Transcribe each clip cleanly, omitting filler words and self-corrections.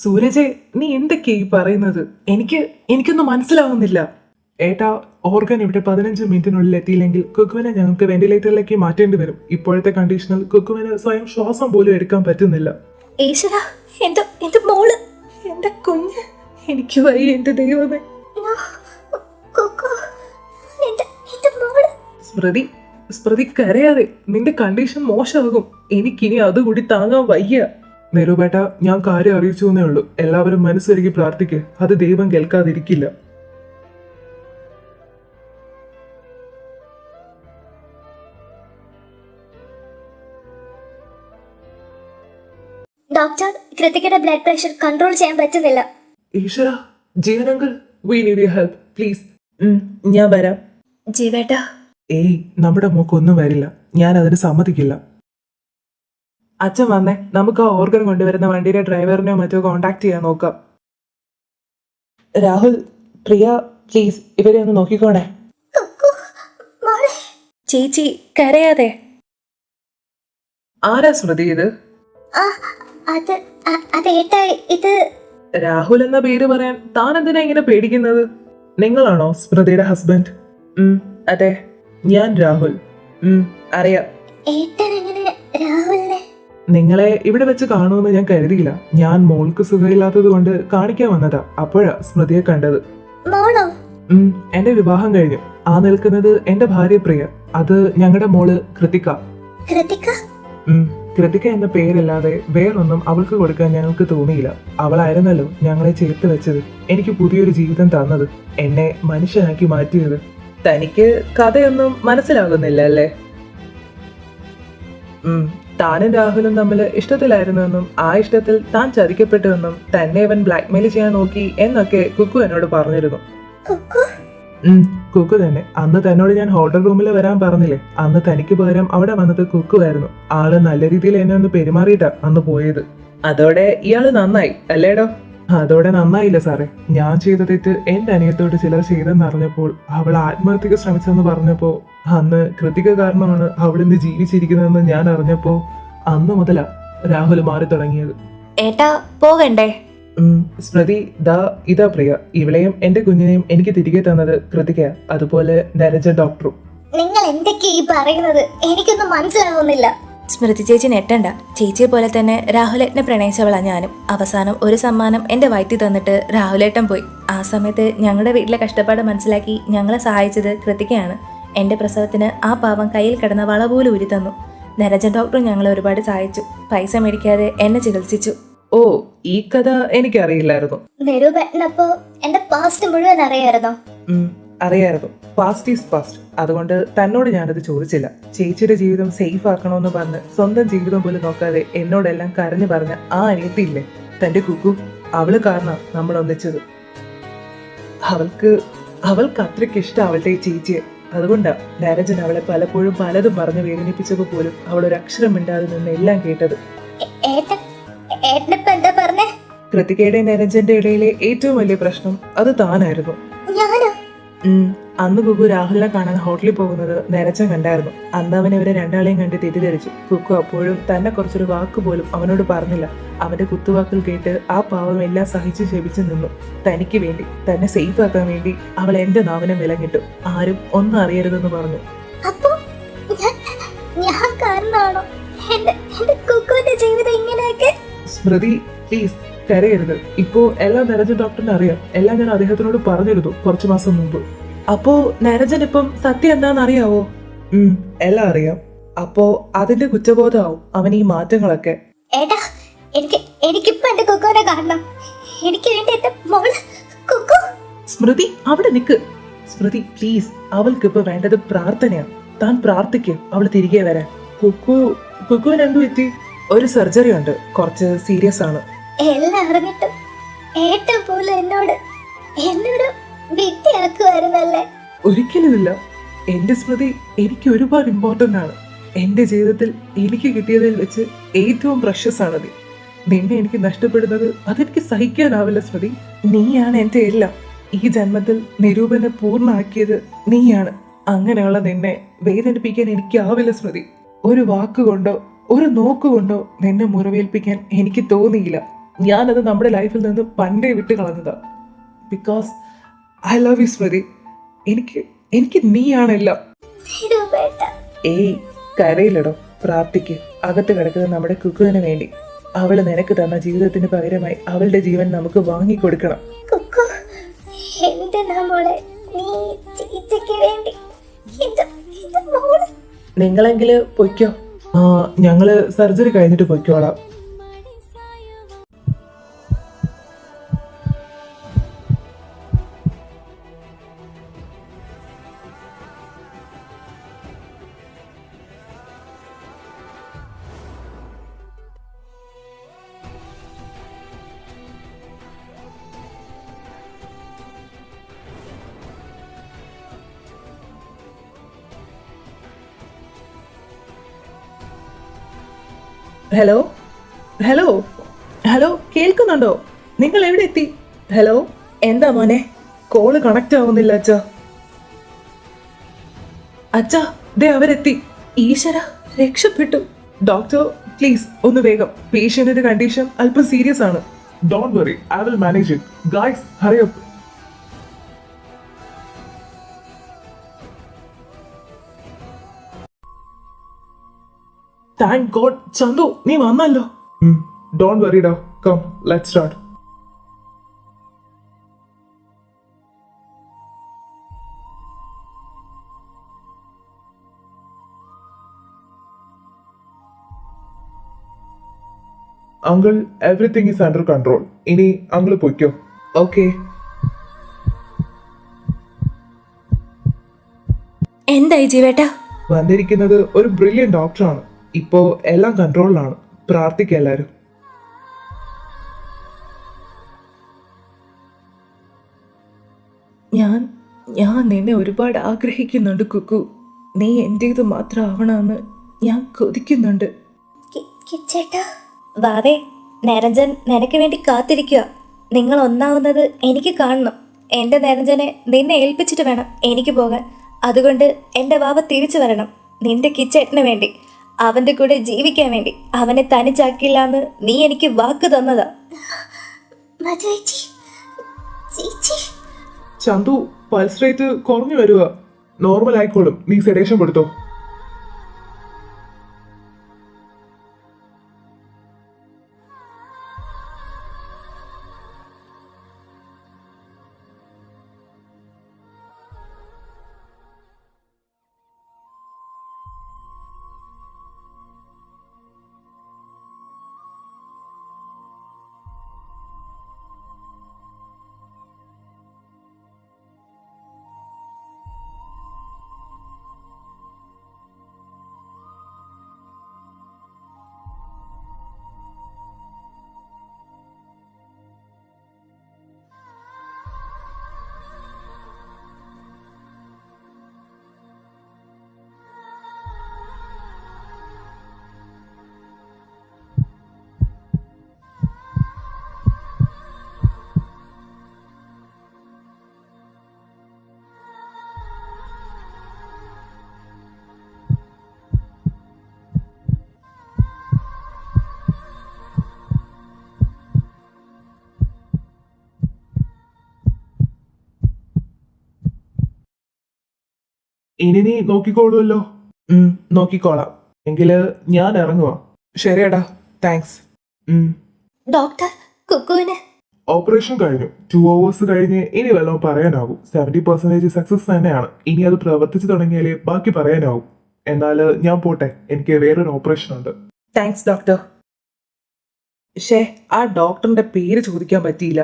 സൂരജെ, നീ എന്തൊക്കെയാ ഈ പറയുന്നത്? എനിക്കൊന്നും മനസ്സിലാവുന്നില്ല. ഏട്ടാ, ഓർഗൻ ഇവിടെ 15 മിനിറ്റിനുള്ളിൽ എത്തിയില്ലെങ്കിൽ കുക്കുവിനെ ഞങ്ങൾക്ക് വെന്റിലേറ്ററിലേക്ക് മാറ്റേണ്ടി വരും. ഇപ്പോഴത്തെ കണ്ടീഷനിൽ കുക്കുവിന് സ്വയം ശ്വാസം പോലും എടുക്കാൻ പറ്റുന്നില്ല. ഈശ്വരാ, എന്റെ മോള്, എന്റെ കുഞ്ഞ്, എനിക്ക് വയ്യ എന്റെ ദൈവമേ. കുക്കു, എന്റെ മോള്. സ്മൃതി കരയാതെ, നിന്റെ കണ്ടീഷൻ മോശമാകും. എനിക്കിനി അതുകൂടി താങ്ങാൻ വയ്യ. നെരുപേട്ട, ഞാൻ കാര്യം അറിയിച്ചു എന്നേ ഉള്ളൂ. എല്ലാവരും മനസ്സൊരുക്കി പ്രാർത്ഥിക്കുക. അത് ദൈവം കേൾക്കാതിരിക്കില്ല. ഡോക്ടർ, കൃതികയുടെ ബ്ലഡ് പ്രഷർ കൺട്രോൾ ചെയ്യാൻ പറ്റുന്നില്ല. ഈശ്വര, Jeevan uncle, we need your help please. ഞാൻ വരാം. ജീവേട്ടാ. ഏയ്, നമ്മുടെ മോക്കൊന്നും വരില്ല. ഞാൻ അതിന് സമ്മതിക്കില്ല. അച്ഛൻ വന്നേ, നമുക്ക് ആ ഓർഗൻ കൊണ്ടുവരുന്ന വണ്ടിയുടെ ഡ്രൈവറിനെയോ മറ്റോ കോണ്ടാക്ട് ചെയ്യാൻ നോക്കാം. രാഹുൽ, പ്രിയ, പ്ലീസ് ഇവരെ ഒന്ന് നോക്കിക്കോണേ. ചേച്ചി കരയാതെ. ആരാ സ്മൃതി ഇത്? ഇത് രാഹുൽ എന്ന പേര് പറയാൻ താൻ എന്തിനാ ഇങ്ങനെ പേടിക്കുന്നത്? നിങ്ങളാണോ സ്മൃതിയുടെ ഹസ്ബൻഡ്? അതെ, ഞാൻ രാഹുൽ. അറിയാം. നിങ്ങളെ ഇവിടെ വെച്ച് കാണുമെന്ന് ഞാൻ കരുതിയില്ല. ഞാൻ മോൾക്ക് സുഖമില്ലാത്തത് കൊണ്ട് കാണിക്കാൻ വന്നതാ. അപ്പോഴാ സ്മൃതിയെ കണ്ടത്. എന്റെ വിവാഹം കഴിഞ്ഞു. ആ നിൽക്കുന്നത് എന്റെ ഭാര്യ പ്രിയ. അത് ഞങ്ങളുടെ മോള് കൃതിക. കൃതിക എന്ന പേരല്ലാതെ വേറൊന്നും അവൾക്ക് കൊടുക്കാൻ ഞങ്ങൾക്ക് തോന്നിയില്ല. അവളായിരുന്നല്ലോ ഞങ്ങളെ ചേർത്ത് വെച്ചത്, എനിക്ക് പുതിയൊരു ജീവിതം തന്നത്, എന്നെ മനുഷ്യനാക്കി മാറ്റിയത്. തനിക്ക് കഥയൊന്നും മനസ്സിലാകുന്നില്ല അല്ലേ? താനും രാഹുലും തമ്മിൽ ഇഷ്ടത്തിലായിരുന്നുവെന്നും ആ ഇഷ്ടത്തിൽ താൻ ചതിക്കപ്പെട്ടുവെന്നും തന്നെ അവൻ ബ്ലാക്ക്മെയിൽ ചെയ്യാൻ നോക്കി എന്നൊക്കെ കുക്കു എന്നോട് പറഞ്ഞിരുന്നു. കുക്കു തന്നെ. അന്ന് തന്നോട് ഞാൻ ഹോട്ടൽ റൂമിൽ വരാൻ പറഞ്ഞില്ലേ, അന്ന് തനിക്ക് പകരം അവിടെ വന്നത് കുക്കു ആയിരുന്നു. ആള് നല്ല രീതിയിൽ എന്നെ ഒന്ന് പെരുമാറിയിട്ടാ അന്ന് പോയത്. അതോടെ ഇയാള് നന്നായി അല്ലേടോ? അതോടെ നന്നായില്ല സാറേ. ഞാൻ ചെയ്ത തെറ്റ് എന്റെ അനിയത്തോട് ചിലർ ചെയ്തെന്ന് അറിഞ്ഞപ്പോൾ, അവൾ ആത്മഹത്യക്ക് ശ്രമിച്ചെന്ന് പറഞ്ഞപ്പോ, അന്ന് കൃതിക കാരണമാണ് അവളിന്ന് ജീവിച്ചിരിക്കുന്നതെന്ന് ഞാൻ അറിഞ്ഞപ്പോ, അന്ന് മുതലാ രാഹുൽ മാറി തുടങ്ങിയത്. ഏട്ടാ, പോകണ്ടേ? സ്മൃതി, ഇതാ പ്രിയ. ഇവളെയും എന്റെ കുഞ്ഞിനെയും എനിക്ക് തിരികെ തന്നത് കൃതികയാ. അതുപോലെ നരജ ഡോക്ടറും. നിങ്ങൾ എന്തൊക്കെയാ ഈ പറയുന്നത്? എനിക്കൊന്നും മനസ്സിലാവുന്നില്ല. സ്മൃതി ചേച്ചി നെട്ടണ്ട. ചേച്ചിയെ പോലെ തന്നെ രാഹുലേട്ടനെ പ്രണയിച്ചവളാ ഞാനും. അവസാനം ഒരു സമ്മാനം എന്റെ വയറ്റി തന്നിട്ട് രാഹുലേട്ടൻ പോയി. ആ സമയത്ത് ഞങ്ങളുടെ വീട്ടിലെ കഷ്ടപ്പാട് മനസ്സിലാക്കി ഞങ്ങളെ സഹായിച്ചത് കൃതികയാണ്. എന്റെ പ്രസവത്തിന് ആ പാവം കയ്യിൽ കിടന്ന വള പോലും ഉരി തന്നു. നരജൻ ഡോക്ടർ ഞങ്ങളെ ഒരുപാട് സഹായിച്ചു. പൈസ മേടിക്കാതെ എന്നെ ചികിത്സിച്ചു. ഓ, ഈ കഥ എനിക്കറിയില്ലായിരുന്നു. നിരൂപനപ്പോ എന്റെ പാസ്റ്റ് മുഴുവൻ അറിയായിരുന്നോ? അറിയായിരുന്നു. Past is past. അതുകൊണ്ട് തന്നോട് ഞാനത് ചോദിച്ചില്ല. ചേച്ചിയുടെ ജീവിതം സേഫ് ആക്കണമെന്ന് പറഞ്ഞ് സ്വന്തം ജീവിതം പോലും നോക്കാതെ എന്നോടെല്ലാം കരഞ്ഞു പറഞ്ഞ ആ അനിയത്തിയില്ലേ, തന്റെ കുക്കു, അവള് കാരണം നമ്മൾ ഒന്നിച്ചത്. അവൾക്ക് അത്രയ്ക്ക് ഇഷ്ടം അവളുടെ ഈ ചേച്ചിയെ. അതുകൊണ്ടാ നരജൻ അവളെ പലപ്പോഴും പലതും പറഞ്ഞ് വേദനിപ്പിച്ചപ്പോ പോലും അവൾ ഒരു അക്ഷരം മിണ്ടാതെ നിന്ന് എല്ലാം കേട്ടത്. കൃതികയുടെ നരജന്റെ ഇടയിലെ ഏറ്റവും വലിയ പ്രശ്നം അത് താനായിരുന്നു. അന്ന് കുക്കു രാഹുലിനെ കാണാൻ ഹോട്ടലിൽ പോകുന്നത് നരജൻ കണ്ടായിരുന്നു. അന്ന് അവൻ ഇവരെ രണ്ടാളെയും കണ്ട് തെറ്റിദ്ധരിച്ചു. കുക്കു അപ്പോഴും തന്നെ കുറച്ചൊരു വാക്ക് പോലും അവനോട് പറഞ്ഞില്ല. അവന്റെ കുത്തുവാക്കുകൾ കേട്ട് ആ പാവം എല്ലാം സഹിച്ചു ശപിച്ചു നിന്നു. തനിക്ക് വേണ്ടി, തന്നെ സേഫ് ആക്കാൻ വേണ്ടി അവൾ എന്റെ നാവിനെ വിലങ്ങിട്ടു. ആരും ഒന്നും അറിയരുതെന്ന് പറഞ്ഞു. സ്മൃതി, പ്ലീസ് കരയരുത്. ഇപ്പോ എല്ലാം നരജൻ ഡോക്ടറിന് അറിയാം. എല്ലാം ഞാൻ അദ്ദേഹത്തിനോട് പറഞ്ഞിരുന്നു കുറച്ചു മാസം മുമ്പ്. അപ്പോ നരജൻ ഇപ്പം സത്യം എന്താന്ന് അറിയാവോ? എല്ലാം അറിയാം. അപ്പോ അതിന്റെ കുറ്റബോധമാവും അവൻ ഈ മാറ്റങ്ങളൊക്കെ. സ്മൃതി, അവിടെ നിക്ക്. സ്മൃതി പ്ലീസ്, അവൾക്കിപ്പോ വേണ്ടത് പ്രാർത്ഥനയാ. താൻ പ്രാർത്ഥിക്കും അവൾ തിരികെ വരാൻ. കുക്കുവിന് എന്തു പറ്റി? ഒരു സർജറി ഉണ്ട്, കുറച്ച് സീരിയസ് ആണ്. എല്ലാം അറിഞ്ഞിട്ടും ഏട്ടൻ പോലും എന്നോട് വിദ്യയാക്കുവായിരുന്നല്ലേ? ഒരിക്കലുമില്ല. എന്റെ സ്മൃതി എനിക്ക് ഒരുപാട് ഇമ്പോർട്ടന്റ് ആണ്. എന്റെ ജീവിതത്തിൽ എനിക്ക് കിട്ടിയതിൽ വെച്ച് ഏറ്റവും പ്രഷ്യസ് ആണ് നിന്നെ എനിക്ക് നഷ്ടപ്പെടുന്നത്. അതെനിക്ക് സഹിക്കാനാവില്ല സ്മൃതി. നീയാണ് എന്റെ എല്ലാം. ഈ ജന്മത്തിൽ നിരൂപനെ പൂർണ്ണമാക്കിയത് നീയാണ്. അങ്ങനെയുള്ള നിന്നെ വേദനിപ്പിക്കാൻ എനിക്കാവില്ല സ്മൃതി. ഒരു വാക്കുകൊണ്ടോ ഒരു നോക്കുകൊണ്ടോ നിന്നെ മുറിവേൽപ്പിക്കാൻ എനിക്ക് തോന്നിയില്ല. ഞാനത് നമ്മുടെ ലൈഫിൽ നിന്ന് പണ്ടേ വിട്ട് കളഞ്ഞതാ. ബിക്കോസ് ഐ ലവ് യു സ്മൃതി. എനിക്ക് എനിക്ക് നീയാണെല്ലാം. ഏയ് കരയില്ലടോ, പ്രാർത്ഥിക്ക്. അകത്ത് കിടക്കുന്ന നമ്മുടെ കുക്കുവിന് വേണ്ടി. അവള് നിനക്ക് തന്ന ജീവിതത്തിന് പകരമായി അവളുടെ ജീവൻ നമുക്ക് വാങ്ങിക്കൊടുക്കണം. നിങ്ങളെങ്കില് പൊയ്ക്കോ. ഞങ്ങള് സർജറി കഴിഞ്ഞിട്ട് പൊയ്ക്കോളാം. ഹലോ ഹലോ ഹലോ, കേൾക്കുന്നുണ്ടോ? നിങ്ങൾ എവിടെ എത്തി? ഹലോ, എന്താ മോനെ, കോള് കണക്ട് ആവുന്നില്ല അച്ഛാ. അച്ഛാ, ദേ അവരെത്തി. ഈശ്വര, രക്ഷപ്പെട്ടു. ഡോക്ടർ പ്ലീസ് ഒന്ന് വേഗം. പേഷ്യന്റിന്റെ കണ്ടീഷൻ അല്പം സീരിയസ് ആണ്. Don't worry, I will manage it. Guys hurry up. Thank god. Chandu, നീ വന്നല്ലോ. ഡോണ്ട് വറി ഡോ. Come, let's start. Uncle, everything is under control. ഇനി അങ്കിൾ പൊയ്ക്കോ. ഓക്കെ. എന്തായി ജീവേട്ടാ? വന്നിരിക്കുന്നത് ഒരു ബ്രില്യൻ ഡോക്ടറാണ്. ഇപ്പോ എല്ലാം കൺട്രോളിലാണ്. പ്രാർത്ഥിക്കുക എല്ലാരും. ഞാൻ ഞാൻ നിന്നെ ഒരുപാട് ആഗ്രഹിക്കുന്നുണ്ട് കുക്കു. നീ എന്റേത് മാത്രം ആവണമെന്ന് ഞാൻ കൊതിക്കുന്നുണ്ട്. വാവേ, നിരഞ്ജൻ നിനക്ക് വേണ്ടി കാത്തിരിക്കുക. നിങ്ങൾ ഒന്നാവുന്നത് എനിക്ക് കാണണം. എൻ്റെ നിരഞ്ജനെ നിന്നെ ഏൽപ്പിച്ചിട്ട് വേണം എനിക്ക് പോകാൻ. അതുകൊണ്ട് എൻ്റെ വാവ തിരിച്ചു വരണം. നിന്റെ കിച്ചേട്ടന് വേണ്ടി, അവൻ്റെ കൂടെ ജീവിക്കാൻ വേണ്ടി. അവനെ തനിച്ചാക്കില്ല എന്ന് നീ എനിക്ക് വാക്ക് തന്നതാ. ചന്തു, പൾസ് റേറ്റ് കുറഞ്ഞു വരുക. നോർമൽ ആയിക്കോളും. നീ സെഡേഷൻ കൊടുത്തോ. ഇനി നീ നോക്കിക്കോളൂല്ലോ. നോക്കിക്കോളാം. എങ്കില് ഞാൻ ഇറങ്ങുവാ. ശരിയടാ, താങ്ക്സ്. ഡോക്ടർ, കുക്കുവിന് ഓപ്പറേഷൻ കഴിഞ്ഞു. 2 hours കഴിഞ്ഞ് ഇനി വല്ലതും പറയാനാവും. 70% സക്സസ് തന്നെയാണ്. ഇനി അത് പ്രവർത്തിച്ചു തുടങ്ങിയാലേ ബാക്കി പറയാനാവും. എന്നാൽ ഞാൻ പോട്ടെ, എനിക്ക് വേറൊരു ഓപ്പറേഷൻ ഉണ്ട്. Thanks doctor. ആ ഡോക്ടറിന്റെ പേര് ചോദിക്കാൻ പറ്റിയില്ല.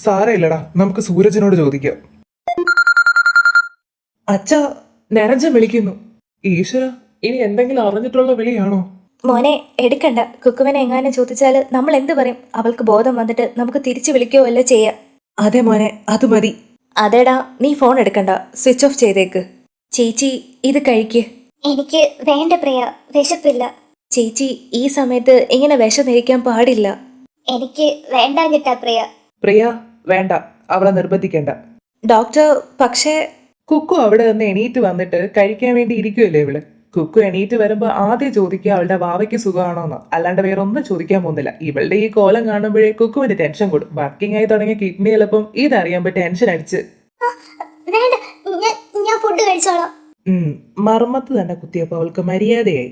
സാരമില്ലടാ, നമുക്ക് സൂരജിനോട് ചോദിക്കാം. അച്ഛാ, നിരഞ്ജൻ വിളിക്കുന്നു. ഈശ്വര, ഇനി എന്തെങ്കിലും അറിഞ്ഞിട്ടുള്ള വിളിയാണോ? മോനെ എടുക്കണ്ട. കുക്കുവിനെ എങ്ങാനും ചോദിച്ചാൽ നമ്മൾ എന്ത് പറയും? അവൾക്ക് ബോധം വന്നിട്ട് നമുക്ക് തിരിച്ചു വിളിക്കുകയോ വല്ലോ ചെയ്യാം. അതെ മോനെ, അത് മതി. അതേടാ, നീ ഫോൺ എടുക്കണ്ട, സ്വിച്ച് ഓഫ് ചെയ്തേക്ക്. ചേച്ചി, ഇത് കഴിക്ക്. എനിക്ക് വേണ്ട പ്രിയ, വിശപ്പില്ല. ചേച്ചി, ഈ സമയത്ത് ഇങ്ങനെ വിശന്നിരിക്കാൻ പാടില്ല. എനിക്ക് വേണ്ടാഞ്ഞിട്ടാ പ്രിയ. പ്രിയ, വേണ്ട, അവളെ നിർബന്ധിക്കണ്ട. ഡോക്ടർ, പക്ഷേ കുക്കു അവിടെ നിന്ന് എണീറ്റ് വന്നിട്ട് കഴിക്കാൻ വേണ്ടി ഇരിക്കുമല്ലേ ഇവള്. കുക്കു എണീറ്റ് വരുമ്പോ ആദ്യം ചോദിക്കുക അവളുടെ വാവയ്ക്ക് സുഖമാണോന്ന്, അല്ലാണ്ട് വേറെ ഒന്നും ചോദിക്കാൻ പോകുന്നില്ല. ഇവളുടെ ഈ കോലം കാണുമ്പോഴേ കുക്കുവിന് ടെൻഷൻ കൂടും. വർക്കിംഗ് ആയി തുടങ്ങിയ കിഡ്നി ചിലപ്പം ഇതറിയാൻ ടെൻഷൻ അടിച്ച് വേണ്ട, ഞാൻ ഫുഡ് കഴിച്ചോളാം. മർമ്മത്ത് തന്നെ കുത്തിയപ്പോ അവൾക്ക് മര്യാദയായി.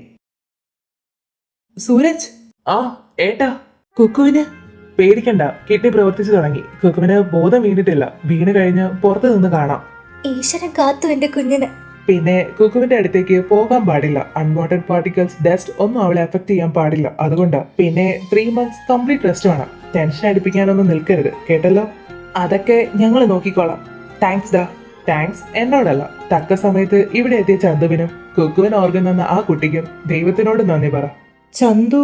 സൂരജ്, ആ ഏട്ടാ. കുക്കുവിന് പേടിക്കണ്ട, കിഡ്നി പ്രവർത്തിച്ചു തുടങ്ങി. കുക്കുവിന് ബോധം വീണിട്ടില്ല. വീണ് കഴിഞ്ഞ് പുറത്തു നിന്ന് കാണാം. ഈശ്വരൻ കാത്തു എന്റെ കുഞ്ഞിന്. പിന്നെ കുക്കുവിന്റെ അടുത്തേക്ക് പോകാൻ പാടില്ല. അൺവാണ്ടഡ് പാർട്ടിക്കിൾസ്, ഡസ്റ്റ് ഒന്നും അവളെ എഫക്ട് ചെയ്യാൻ പാടില്ല. അതുകൊണ്ടാ. പിന്നെ 3 months കംപ്ലീറ്റ് റെസ്റ്റ് വേണം. ടെൻഷൻ അടിപ്പിക്കാനൊന്നും നിൽക്കരുത്, കേട്ടല്ലോ? അതൊക്കെ ഞങ്ങൾ നോക്കിക്കോളാം. താങ്ക്സ് ഡാ. താങ്ക്സ് എന്നോടല്ല, തക്ക സമയത്ത് ഇവിടെ എത്തിയ ചന്തുവിനും കുക്കുവിന് ഓർഗൻ തന്ന ആ കുട്ടിക്കും ദൈവത്തിനോട് നന്ദി പറ. ചന്തു?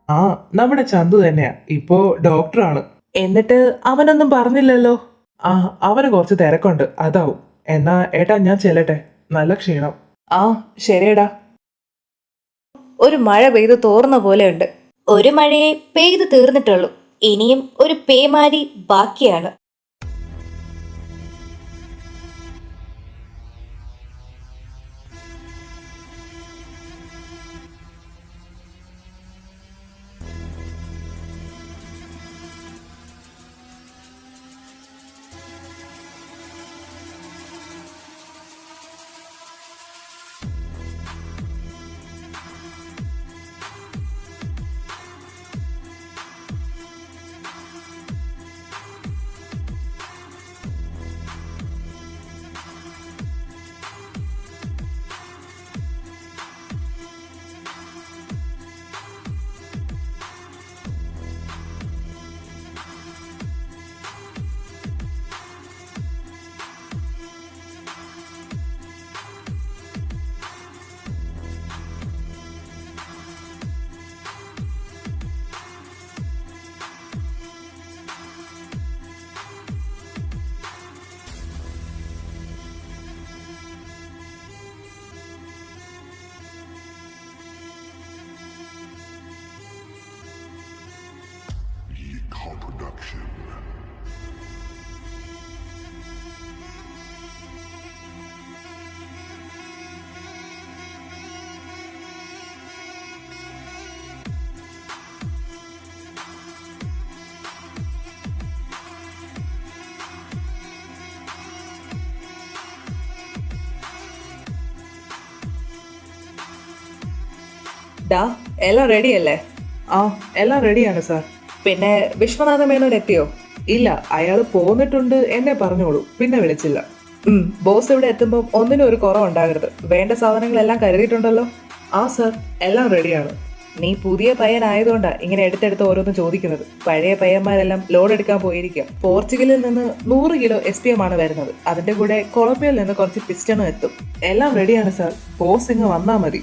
ആ, നമ്മുടെ ചന്തു തന്നെയാ. ഇപ്പോ ഡോക്ടറാണ്. എന്നിട്ട് അവനൊന്നും പറഞ്ഞില്ലല്ലോ? ആ, അവന് കുറച്ച് തിരക്കുണ്ട്, അതാവും. എന്നാ ഏട്ടാ ഞാൻ ചെല്ലട്ടെ, നല്ല ക്ഷീണം. ആ ശരിയടാ. ഒരു മഴ പെയ്തു തോർന്ന പോലെയുണ്ട്. ഒരു മഴയെ പെയ്തു തീർന്നിട്ടുള്ളൂ. ഇനിയും ഒരു പേമാരി ബാക്കിയാണ്. Production. ഡാ, എല്ലാം റെഡിയല്ലേ? ആ, എല്ലാം റെഡിയാണ് സാർ. പിന്നെ വിശ്വനാഥ മേനോൻ എത്തിയോ? ഇല്ല, അയാൾ പോന്നിട്ടുണ്ട് എന്നെ പറഞ്ഞോളൂ, പിന്നെ വിളിച്ചില്ല. ബോസ് ഇവിടെ എത്തുമ്പോൾ ഒന്നിനും ഒരു കുറവുണ്ടാകരുത്. വേണ്ട സാധനങ്ങളെല്ലാം കരുതിയിട്ടുണ്ടല്ലോ? ആ സാർ, എല്ലാം റെഡിയാണ്. നീ പുതിയ പയ്യനായതുകൊണ്ടാ ഇങ്ങനെ എടുത്തെടുത്ത് ഓരോന്നും ചോദിക്കുന്നത്. പഴയ പയ്യന്മാരെല്ലാം ലോഡ് എടുക്കാൻ പോയിരിക്കുക. പോർച്ചുഗലിൽ നിന്ന് 100 കിലോ SPM ആണ് വരുന്നത്. അതിന്റെ കൂടെ കൊളംബിയയിൽ നിന്ന് കുറച്ച് പിസ്റ്റണും എത്തും. എല്ലാം റെഡിയാണ് സാർ, ബോസ് ഇങ്ങ് വന്നാ മതി.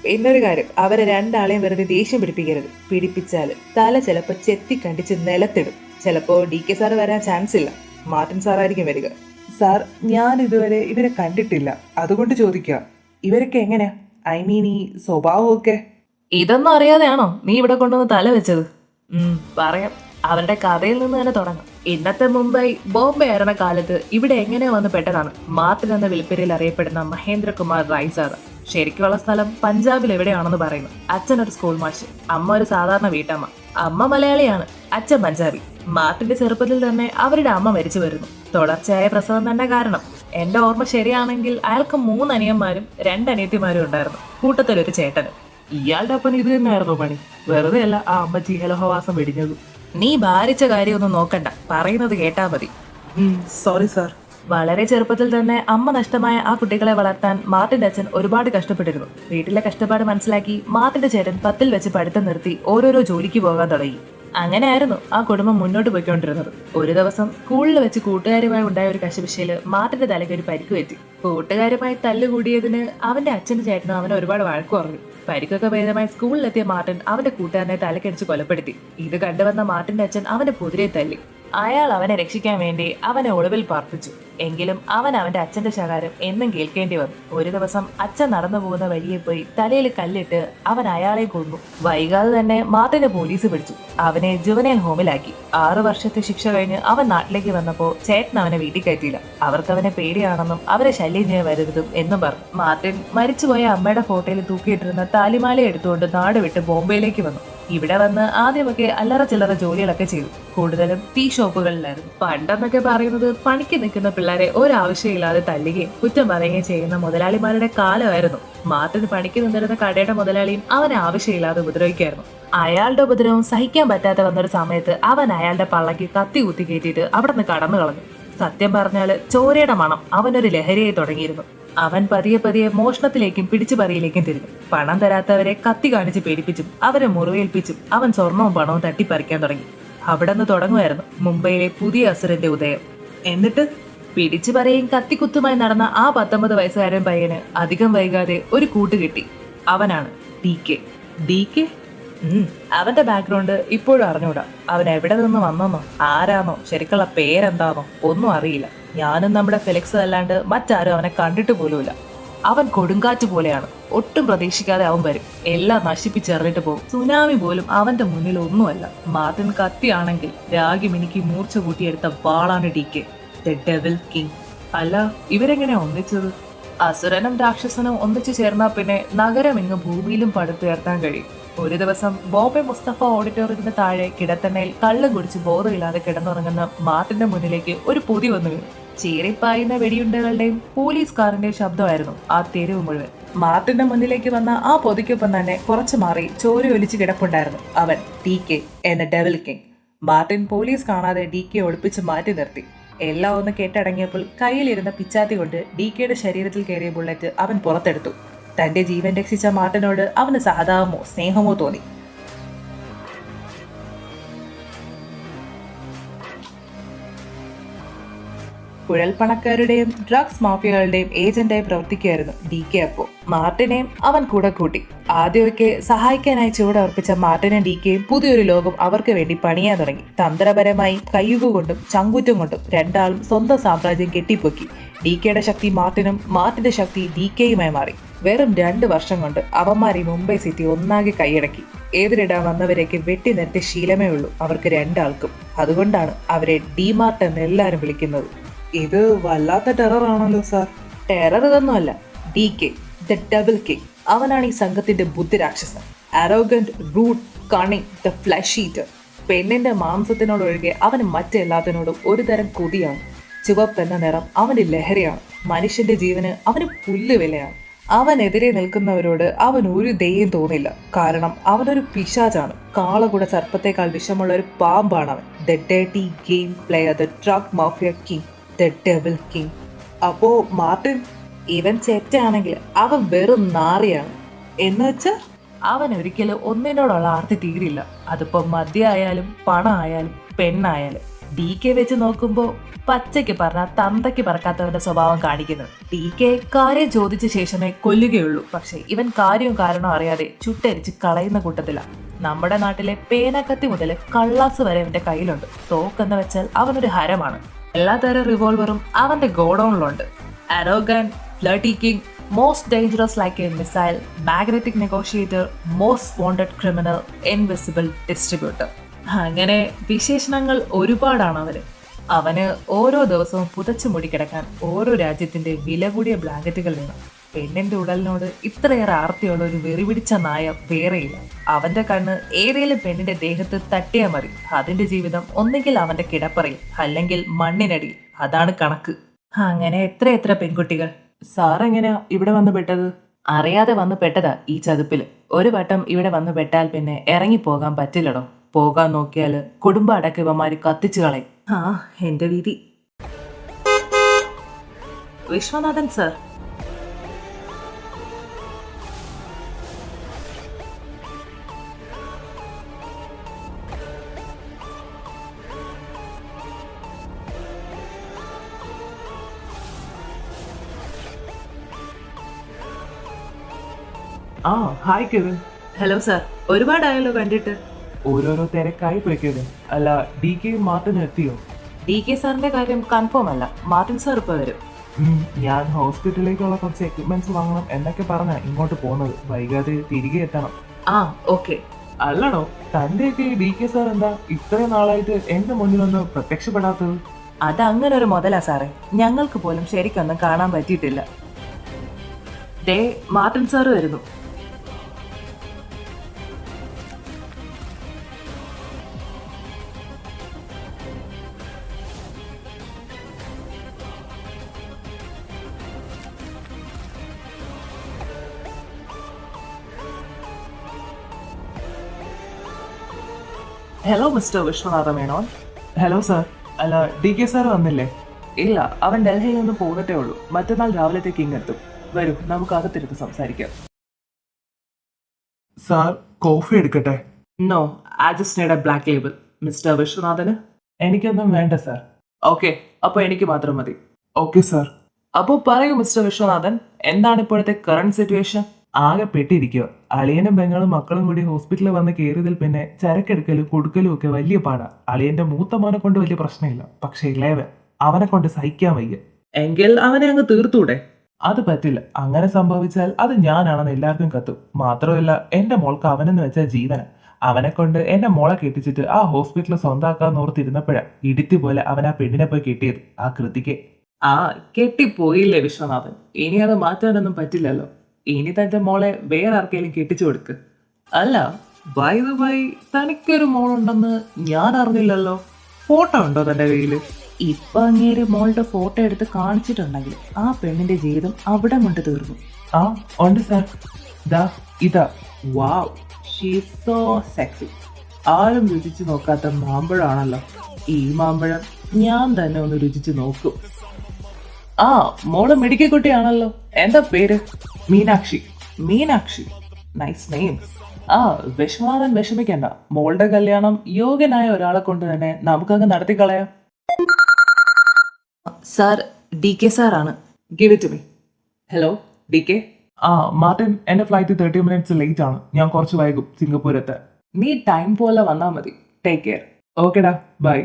പിന്നൊരു കാര്യം, അവരെ രണ്ടാളെയും വെറുതെ ദേഷ്യം പിടിപ്പിക്കരുത്. പിടിപ്പിച്ചാല് തല ചിലപ്പോ ചെത്തി കണ്ടിച്ച് നിലത്തിടും. ചിലപ്പോ DK സാറ് വരാൻ ചാൻസ് ഇല്ല, മാർട്ടിൻ സാറായിരിക്കും വരിക. സാർ, ഞാൻ ഇതുവരെ ഇവരെ കണ്ടിട്ടില്ല, അതുകൊണ്ട് ചോദിക്കുക. ഇവരൊക്കെ എങ്ങനെയാ? ഐ മീൻ ഈ സ്വഭാവമൊക്കെ. ഇതൊന്നും അറിയാതെയാണോ നീ ഇവിടെ കൊണ്ടുവന്ന് തല വെച്ചത്? പറയാം. അവരുടെ കഥയിൽ നിന്ന് തന്നെ തുടങ്ങാം. ഇന്നത്തെ മുംബൈ ബോംബെ ആയിരുന്ന കാലത്ത് ഇവിടെ എങ്ങനെയോ വന്ന് പെട്ടതാണ് മാർട്ടിൻ എന്ന വിളിപ്പേരിൽ അറിയപ്പെടുന്ന മഹേന്ദ്രകുമാർ റായ് സാർ. ശരിക്കുള്ള സ്ഥലം പഞ്ചാബിൽ എവിടെയാണെന്ന് പറയുന്നു. അച്ഛൻ ഒരു സ്കൂൾ മാഷ്, അമ്മ ഒരു സാധാരണ വീട്ടമ്മ. അമ്മ മലയാളിയാണ്, അച്ഛൻ പഞ്ചാബി. മാർട്ടിന്റെ ചെറുപ്പത്തിൽ തന്നെ അവരുടെ അമ്മ മരിച്ചു വരുന്നു. തുടർച്ചയായ പ്രസവം തന്നെ കാരണം. എന്റെ ഓർമ്മ ശരിയാണെങ്കിൽ അയാൾക്ക് 3 അനിയന്മാരും 2 അനിയത്തിമാരും ഉണ്ടായിരുന്നു, കൂട്ടത്തിലൊരു ചേട്ടനും. ഇയാളുടെ അപ്പൻ ഇത് തന്നെയായിരുന്നു പണി. വെറുതെ അല്ല ആ അമ്മച്ചി ഹലഹവാസം വെടിഞ്ഞത്. നീ ഭാരിച്ച കാര്യമൊന്നും നോക്കണ്ട, പറയുന്നത് കേട്ടാ മതി. Sorry sir. വളരെ ചെറുപ്പത്തിൽ തന്നെ അമ്മ നഷ്ടമായ ആ കുട്ടികളെ വളർത്താൻ മാർട്ടിന്റെ അച്ഛൻ ഒരുപാട് കഷ്ടപ്പെട്ടിരുന്നു. വീട്ടിലെ കഷ്ടപ്പാട് മനസ്സിലാക്കി മാർട്ടിന്റെ ചേട്ടൻ 10ൽ വെച്ച് പഠിത്തം നിർത്തി ഓരോരോ ജോലിക്ക് പോകാൻ തുടങ്ങി. അങ്ങനെയായിരുന്നു ആ കുടുംബം മുന്നോട്ട് പോയിക്കൊണ്ടിരുന്നത്. ഒരു ദിവസം സ്കൂളിൽ വെച്ച് കൂട്ടുകാരുമായി ഉണ്ടായ ഒരു കശപിശയില് മാർട്ടിന്റെ തലയ്ക്ക് ഒരു പരിക്ക് പറ്റി. കൂട്ടുകാരുമായി തല്ലുകൂടിയതിന് അവന്റെ അച്ഛന്റെ ചേട്ടനും അവനെ ഒരുപാട് വഴക്കു പറഞ്ഞു. പരിക്കൊക്കെ ഭേദമായി സ്കൂളിലെത്തിയ മാർട്ടിൻ അവന്റെ കൂട്ടുകാരനെ തലക്കടിച്ച് കൊലപ്പെടുത്തി. ഇത് കണ്ടുവന്ന മാർട്ടിന്റെ അച്ഛൻ അവന്റെ കുതിരയെ തല്ലി. അയാൾ അവനെ രക്ഷിക്കാൻ വേണ്ടി അവനെ ഒളിവിൽ പാർപ്പിച്ചു. എങ്കിലും അവൻ അവന്റെ അച്ഛന്റെ ശകാരം എന്നും കേൾക്കേണ്ടി വന്നു. ഒരു ദിവസം അച്ഛൻ നടന്നു പോകുന്ന വഴിയെ പോയി തലയിൽ കല്ലിട്ട് അവൻ അയാളെ കൊന്നു. വൈകാതെ തന്നെ മാർട്ടിനെ പോലീസ് പിടിച്ചു. അവനെ ജുവനൈൽ ഹോമിലാക്കി. 6 വർഷത്തെ ശിക്ഷ കഴിഞ്ഞ് അവൻ നാട്ടിലേക്ക് വന്നപ്പോ ചേട്ടൻ അവനെ വീട്ടിൽ കയറ്റിയില്ല. അവർക്ക് അവനെ പേടിയാണെന്നും അവരെ ശല്യം ചെയ്യാൻ വരരുതും എന്നും പറഞ്ഞു. മാർട്ടിൻ മരിച്ചുപോയ അമ്മയുടെ ഫോട്ടോയിൽ തൂക്കിയിട്ടിരുന്ന താലിമാല എടുത്തുകൊണ്ട് നാട് വിട്ട് ബോംബെയിലേക്ക് വന്നു. ഇവിടെ വന്ന് ആദ്യമൊക്കെ അല്ലറ ചില്ലറ ജോലികളൊക്കെ ചെയ്തു. കൂടുതലും ടീ ഷോപ്പുകളിലായിരുന്നു. പണ്ടെന്നൊക്കെ പറയുന്നത് പണിക്ക് നിൽക്കുന്ന പിള്ളേരെ ഒരാവശ്യമില്ലാതെ തല്ലുകയും കുറ്റം പറയുകയും ചെയ്യുന്ന മുതലാളിമാരുടെ കാലമായിരുന്നു. മാർട്ടിന് പണിക്ക് നിന്നിരുന്ന കടയുടെ മുതലാളിയും അവനെ ആവശ്യമില്ലാതെ ഉപദ്രവിക്കായിരുന്നു. അയാളുടെ ഉപദ്രവം സഹിക്കാൻ പറ്റാതെ വന്നൊരു സമയത്ത് അവൻ അയാളുടെ പള്ളക്ക് കത്തി കുത്തി കയറ്റിയിട്ട് അവിടെ നിന്ന് കടന്നു കളഞ്ഞു. സത്യം പറഞ്ഞാല് ചോരയുടെ മണം അവനൊരു ലഹരിയായി തുടങ്ങിയിരുന്നു. അവൻ പതിയെ പതിയെ മോഷണത്തിലേക്കും പിടിച്ചുപറിയിലേക്കും തിരിഞ്ഞു. പണം തരാത്തവരെ കത്തി കാണിച്ച് പേടിപ്പിച്ചും അവരെ മുറിവേൽപ്പിച്ചും അവൻ സ്വർണവും പണവും തട്ടിപ്പറിക്കാൻ തുടങ്ങി. അവിടെ നിന്ന് തുടങ്ങുമായിരുന്നു മുംബൈയിലെ പുതിയ അസുരന്റെ ഉദയം. എന്നിട്ട് പിടിച്ചുപറിയും കത്തിക്കുത്തുമായി നടന്ന ആ 19 വയസ്സുകാരൻ പയ്യന് അധികം വൈകാതെ ഒരു കൂട്ട് കിട്ടി. അവനാണ് DK. DK? അവന്റെ ബാക്ക്ഗ്രൗണ്ട് ഇപ്പോഴും അറിഞ്ഞൂടാ. അവൻ എവിടെ നിന്ന് വന്നെന്നോ ആരാന്നോ ശരിക്കുള്ള പേരെന്താന്നോ ഒന്നും അറിയില്ല. ഞാനും നമ്മുടെ ഫെലിക്സ് അല്ലാണ്ട് മറ്റാരും അവനെ കണ്ടിട്ട് പോലുമില്ല. അവൻ കൊടുങ്കാറ്റ് പോലെയാണ്. ഒട്ടും പ്രതീക്ഷിക്കാതെ അവൻ വരും, എല്ലാം നശിപ്പിച്ചെറിഞ്ഞിട്ട് പോകും. സുനാമി പോലും അവന്റെ മുന്നിൽ ഒന്നുമല്ല. മാർട്ടിൻ കത്തിയാണെങ്കിൽ രാഗി മിനിക്ക് മൂർച്ച കൂട്ടിയെടുത്ത വാളാണ് DK, ദ ഡെവിൾ കിങ്. അല്ല, ഇവരെങ്ങനെയാ ഒന്നിച്ചത്? അസുരനും രാക്ഷസനും ഒന്നിച്ചു ചേർന്നാൽ പിന്നെ നഗരം ഇങ്ങ് ഭൂമിയിലും പടുത്തുയർത്താൻ കഴിയും. ഒരു ദിവസം ബോംബെ മുസ്തഫ ഓഡിറ്റോറിയത്തിന് താഴെ കിടത്തണ്ണയിൽ കള്ളും കുടിച്ച് ബോധമില്ലാതെ കിടന്നുറങ്ങുന്ന മാർട്ടിന്റെ മുന്നിലേക്ക് ഒരു പൊതി വന്നു വീണു. ചീറിപ്പായുന്ന വെടിയുണ്ടകളുടെയും പോലീസ് കാറിന്റെയും ശബ്ദമായിരുന്നു ആ തെരുവ് മുഴുവൻ. മാർട്ടിന്റെ മുന്നിലേക്ക് വന്ന ആ പൊതിക്കൊപ്പം തന്നെ കുറച്ചു മാറി ചോര ഒലിച്ച് കിടപ്പുണ്ടായിരുന്നു അവൻ, DK എന്ന ഡെവിൾ കിങ്. മാർട്ടിൻ പോലീസ് കാണാതെ DK ഒളിപ്പിച്ച് മാറ്റി നിർത്തി. എല്ലാം ഒന്ന് കേട്ടടങ്ങിയപ്പോൾ കയ്യിലിരുന്ന പിച്ചാത്തി കൊണ്ട് DKയുടെ ശരീരത്തിൽ കയറിയ ബുള്ളറ്റ് അവൻ പുറത്തെടുത്തു. തന്റെ ജീവൻ രക്ഷിച്ച മാർട്ടിനോട് അവന് സഹതാപമോ സ്നേഹമോ തോന്നി. കുഴൽപ്പണക്കാരുടെയും ഡ്രഗ്സ് മാഫിയകളുടെയും ഏജന്റായി പ്രവർത്തിക്കുകയായിരുന്നു DK. അപ്പോൾ മാർട്ടിനെയും അവൻ കൂടെ കൂട്ടി. ആദ്യമൊക്കെ സഹായിക്കാനായി ചുവടർപ്പിച്ച മാർട്ടിനും DKയും പുതിയൊരു ലോകം അവർക്ക് വേണ്ടി പണിയാൻ തുടങ്ങി. തന്ത്രപരമായി കയ്യുകൊണ്ടും ചങ്കൂറ്റം കൊണ്ടും രണ്ടാളും സ്വന്തം സാമ്രാജ്യം കെട്ടിപ്പൊക്കി. DKയുടെ ശക്തി മാർട്ടിനും മാർട്ടിന്റെ ശക്തി DKയുമായി മാറി. വെറും 2 വർഷം കൊണ്ട് അവന്മാർ ഈ മുംബൈ സിറ്റി ഒന്നാകെ കൈയടക്കി. എതിരിടാൻ വന്നവരേക്ക് വെട്ടി നിർത്തിയ ശീലമേ ഉള്ളൂ അവർക്ക് രണ്ടാൾക്കും. അതുകൊണ്ടാണ് അവരെ DMART എന്ന് എല്ലാവരും വിളിക്കുന്നത്. ഇത് വല്ലാത്ത ടെററാണല്ലോ സാർ. ടെറർ ഇതൊന്നുമല്ല. DK, the double king. അവനാണ് ഈ സംഘത്തിന്റെ ബുദ്ധിരാക്ഷസൻ. അരോഗന്റ്, റൂട്ട്, കണിങ്, ദ ഫ്ലഷ് ഈറ്റർ. പെണ്ണിന്റെ മാംസത്തിനോടൊഴികെ അവന് മറ്റെല്ലാത്തിനോടും ഒരു തരം കൊതിയാണ്. ചുവപ്പ് എന്ന നിറം അവന്റെ ലഹരിയാണ്. മനുഷ്യന്റെ ജീവന് അവന് പുല്ല് വിലയാണ്. അവനെതിരെ നിൽക്കുന്നവരോട് അവൻ ഒരു ദയം തോന്നില്ല. കാരണം അവനൊരു പിശാചാണ്. കാളകുട സർപ്പത്തേക്കാൾ വിഷമുള്ള ഒരു പാമ്പാണ് അവൻ. The dirty game player, the drug mafia king, the devil king. അപ്പോ മാർട്ടിൻ ഇവൻ ചെറ്റാണെങ്കിൽ അവൻ വെറും നാറിയാണ്. എന്ന് വെച്ചാൽ അവൻ ഒരിക്കലും ഒന്നിനോടുള്ള ആർത്തി തീരില്ല. അതിപ്പോ മദ്യമായാലും പണമായാലും പെണ്ണായാലും. DK വെച്ച് നോക്കുമ്പോൾ പച്ചയ്ക്ക് പറഞ്ഞാൽ തന്തയ്ക്ക് പറക്കാത്തവന്റെ സ്വഭാവം കാണിക്കുന്നത്. DK കാര്യം ചോദിച്ച ശേഷമേ കൊല്ലുകയുള്ളൂ. പക്ഷെ ഇവൻ കാര്യവും കാരണവും അറിയാതെ ചുട്ടരിച്ച് കളയുന്ന കൂട്ടത്തില. നമ്മുടെ നാട്ടിലെ പേനക്കത്തി മുതൽ കള്ളാസ് വരെ അവന്റെ കയ്യിലുണ്ട്. തോക്കെന്ന് വെച്ചാൽ അവനൊരു ഹരമാണ്. എല്ലാത്തരം റിവോൾവറും അവന്റെ ഗോഡൌണിലുണ്ട്. Arrogant, flirty king, most dangerous like a missile, magnetic negotiator, most wanted criminal, invisible distributor. അങ്ങനെ വിശേഷണങ്ങൾ ഒരുപാടാണ് അവന്. അവന് ഓരോ ദിവസവും പുതച്ചു മുടി കിടക്കാൻ ഓരോ രാജ്യത്തിന്റെ വില കൂടിയ ബ്ലാങ്കറ്റുകൾ വേണം. പെണ്ണിന്റെ ഉടലിനോട് ഇത്രയേറെ ആർത്തിയുള്ള ഒരു വെറിപിടിച്ച നായ വേറെയില്ല. അവന്റെ കണ്ണ് ഏതെങ്കിലും പെണ്ണിന്റെ ദേഹത്ത് തട്ടിയാൽ മതി. അതിന്റെ ജീവിതം ഒന്നെങ്കിൽ അവന്റെ കിടപ്പറയിൽ, അല്ലെങ്കിൽ മണ്ണിനടിയിൽ. അതാണ് കണക്ക്. അങ്ങനെ എത്ര പെൺകുട്ടികൾ. സാർ എങ്ങനെയാ ഇവിടെ വന്ന് പെട്ടത്? അറിയാതെ വന്ന് പെട്ടതാ ഈ ചതുപ്പില്. ഒരു വട്ടം ഇവിടെ വന്ന് പെട്ടാൽ പിന്നെ ഇറങ്ങി പോകാൻ പറ്റില്ലടോ. പോകാൻ നോക്കിയാല് കുടുംബ അടക്കവന്മാര് കത്തിച്ചു കളയും. എന്റെ വിധി. Viswanathan sir. Hi Kevin. Hello sir. ഒരുപാടായല്ലോ കണ്ടിട്ട്. ഓരോരോ തിരക്കായി പോയി കെവിൻ. അല്ല, DK മാർട്ടിൻ എത്തിയോ? DK സാറിന്റെ കാര്യം കൺഫേം അല്ല. മാർട്ടിൻ സാർ ഇപ്പൊ വരും. ഞാൻ ഹോസ്പിറ്റലിലേക്കുള്ള കുറച്ച് എക്യുപ്മെന്റ്സ് വാങ്ങണം എന്നൊക്കെ പറഞ്ഞ ഇങ്ങോട്ട് പോകുന്നത്. വൈകാതെ തിരികെ എത്തണം. ആ ഓക്കെ. അല്ലണോ, തന്റെയൊക്കെ DK സാർ എന്താ ഇത്രയും നാളായിട്ട് എന്റെ മുന്നിലൊന്ന് പ്രത്യക്ഷപ്പെടാത്തത്? അതങ്ങനെ ഒരു മുതലാ സാറേ, ഞങ്ങൾക്ക് പോലും ശരിക്കൊന്നും കാണാൻ പറ്റിയിട്ടില്ല. ദേ മാർട്ടിൻ സാറ് വരുന്നു. Hello mister Vishwanatha Menon. Hello sir. അല്ല, DK സാർ വന്നില്ലേ? ഇല്ല, അവൻ ഡൽഹിയിൽ നിന്ന് പോകത്തേ ഉള്ളൂ. മറ്റന്നാൾ രാവിലത്തേക്ക് ഇങ്ങെത്തും. വരൂ, നമുക്ക് അകത്തിരുന്ന് സംസാരിക്കാം. സാർ, കോഫി എടുക്കട്ടെ? No, I just need a black label. Mister വിശ്വനാഥന്? എനിക്കൊന്നും വേണ്ട സാർ. ഓക്കെ, അപ്പൊ എനിക്ക് മാത്രം മതി. Okay sir. അപ്പോ പറയൂ മിസ്റ്റർ വിശ്വനാഥൻ, എന്താണ് ഇപ്പോഴത്തെ കറണ്ട് സിറ്റുവേഷൻ? ആകെ പെട്ടിരിക്കുക. അളിയനും പെങ്ങളും മക്കളും കൂടി ഹോസ്പിറ്റലിൽ വന്ന് കയറിയതിൽ പിന്നെ ചരക്കെടുക്കലും കൊടുക്കലും ഒക്കെ വലിയ പാടാ. അളിയന്റെ മൂത്ത മോനെ കൊണ്ട് വലിയ പ്രശ്നമില്ല, പക്ഷെ ഇളയവൻ, അവനെ കൊണ്ട് സഹിക്കാൻ വയ്യ. എങ്കിൽ അവനെ അങ്ങ് തീർത്തൂടെ? അത് പറ്റില്ല. അങ്ങനെ സംഭവിച്ചാൽ അത് ഞാനാണെന്ന് എല്ലാവർക്കും കത്തും. മാത്രമല്ല, എന്റെ മോൾക്ക് അവനെന്ന് വെച്ചാൽ ജീവന. അവനെ കൊണ്ട് എന്റെ മോളെ കെട്ടിച്ചിട്ട് ആ ഹോസ്പിറ്റലിൽ സ്വന്താക്കാന്ന് ഓർത്തിരുന്നപ്പോഴാ ഇടിത്തി പോലെ അവൻ ആ പെണ്ണിനെ പോയി കെട്ടിയത്, ആ കൃതിക്ക്. ആ കെട്ടിപ്പോയില്ലേ വിശ്വനാഥൻ, ഇനി അത് മാറ്റാനൊന്നും പറ്റില്ലല്ലോ. ഇനി തന്റെ മോളെ വേറെ ആർക്കെങ്കിലും കെട്ടിച്ചു കൊടുക്ക്. അല്ല, ബൈ ദ ബൈ, തനിക്കൊരു മോളുണ്ടെന്ന് ഞാൻ അറിഞ്ഞില്ലല്ലോ. ഫോട്ടോ ഉണ്ടോ തന്റെ കയ്യില്? ഇപ്പൊ അങ്ങേര് മോളുടെ ഫോട്ടോ എടുത്ത് കാണിച്ചിട്ടുണ്ടെങ്കിൽ ആ പെണ്ണിന്റെ ജീവിതം അവിടെ കൊണ്ട് തീർന്നു. ആ ഉണ്ട് സാർ. ദാ ഇതാ. വാവ്, ഷീ സോ സെക്സി. ആരും രുചിച്ചു നോക്കാത്ത മാമ്പഴമാണല്ലോ ഈ മാമ്പഴം. ഞാൻ തന്നെ ഒന്ന് രുചിച്ചു നോക്കും. ആ, മോള് മെഡിക്കൽ കുട്ടിയാണല്ലോ. എന്താ പേര്? മീനാക്ഷി. Meenakshi, nice name. ആ, വിശ്വനാഥൻ വിഷമിക്കണ്ട. മോളുടെ കല്യാണം യോഗ്യനായ ഒരാളെ കൊണ്ട് തന്നെ നമുക്കങ്ങ് നടത്തിക്കളയാം. സാർ, DK സാറാണ്. Give it to me. Hello DK. ആ മാർട്ടിൻ, എന്റെ ഫ്ലൈറ്റ് 30 മിനിറ്റ്സ് ലേറ്റ് ആണ്. ഞാൻ കുറച്ച് വൈകും സിംഗപ്പൂർ എത്താൻ. നീ ടൈം പോലെ വന്നാൽ മതി. Take care. ഓക്കെടാ, ബൈ.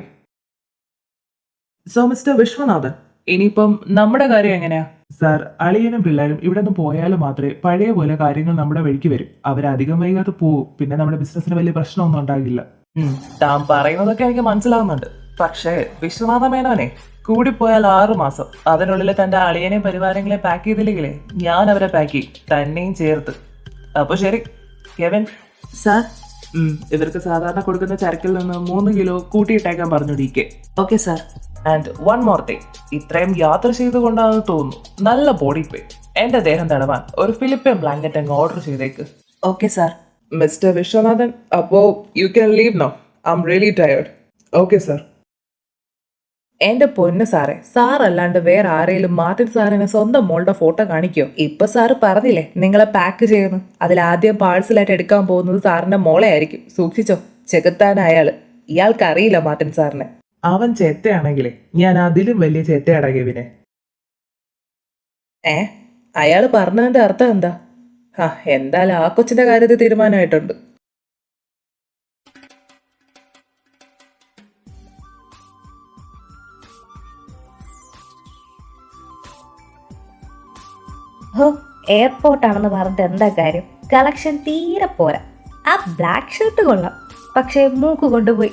സോ മിസ്റ്റർ വിശ്വനാഥൻ, ഇനിയിപ്പം നമ്മുടെ കാര്യം എങ്ങനെയാ? സാർ, അളിയനും പിള്ളേരും ഇവിടെ നിന്ന് പോയാലും മാത്രമേ പഴയ പോലെ കാര്യങ്ങൾ നമ്മുടെ വഴിക്ക് വരും. അവരധികം വൈകാതെ പോവും. പിന്നെ നമ്മുടെ ബിസിനസ്സിന് വലിയ പ്രശ്നമൊന്നും ഉണ്ടാകില്ല. താൻ പറയുന്നതൊക്കെ എനിക്ക് മനസ്സിലാവുന്നുണ്ട്. പക്ഷേ വിശ്വനാഥ മേനോനെ, കൂടിപ്പോയാൽ 6 മാസം. അതിനുള്ളിൽ തന്റെ അളിയനെയും പരിവാരങ്ങളെ പാക്ക് ചെയ്തില്ലെങ്കിലേ ഞാൻ അവരെ പാക്ക് ചെയ്യും, തന്നെയും ചേർത്ത്. അപ്പൊ ശരി കെവിൻ. സാർ, ഇവർക്ക് സാധാരണ കൊടുക്കുന്ന ചരക്കിൽ നിന്ന് 3 കിലോ കൂട്ടിയിട്ടേക്കാൻ പറഞ്ഞു DK. Okay sir. And one more thing, ഇത്രയും യാത്ര ചെയ്തുകൊണ്ടാണെന്ന് തോന്നുന്നു നല്ല ബോഡി പെയിൻ. എന്റെ ദേഹം തടവാൻ ഒരു ഫിലിപ്പിയൻ ബ്ലാങ്കറ്റ് അങ്ങ് ഓർഡർ ചെയ്തേക്ക്. Okay sir. മിസ്റ്റർ വിശ്വനാഥൻ, അപ്പോ you can leave now. I am really tired. Okay sir. എന്റെ പൊന്ന് സാറേ, സാർ അല്ലാണ്ട് വേറെ ആരെങ്കിലും മാർട്ടിൻ സാറിന് സ്വന്തം മോളുടെ ഫോട്ടോ കാണിക്കോ? ഇപ്പൊ സാറ് പറഞ്ഞില്ലേ നിങ്ങളെ പാക്ക് ചെയ്യുന്നു. അതിലാദ്യം പാഴ്സലായിട്ട് എടുക്കാൻ പോകുന്നത് സാറിന്റെ മോളെ ആയിരിക്കും. സൂക്ഷിച്ചോ, ചെകുത്താൻ അയാള്. ഇയാൾക്ക് അറിയില്ല മാർട്ടിൻ സാറിനെ. അവൻ ചെറ്റയാണെങ്കിലേ ഞാൻ അതിലും വലിയ ചെറ്റയാടാ കെവിനെ. അയാള് പറഞ്ഞതിന്റെ അർത്ഥം എന്താ? എന്തായാലും ആ കൊച്ചിന്റെ കാര്യത്തിൽ തീരുമാനമായിട്ടുണ്ട്. ഹോ, എയർപോർട്ടാണെന്ന് പറഞ്ഞിട്ട് എന്താ കാര്യം? കളക്ഷൻ തീരെ പോരാ. ആ ബ്ലാക്ക് ഷർട്ട് കൊള്ളാം, പക്ഷെ മൂക്ക് കൊണ്ടുപോയി.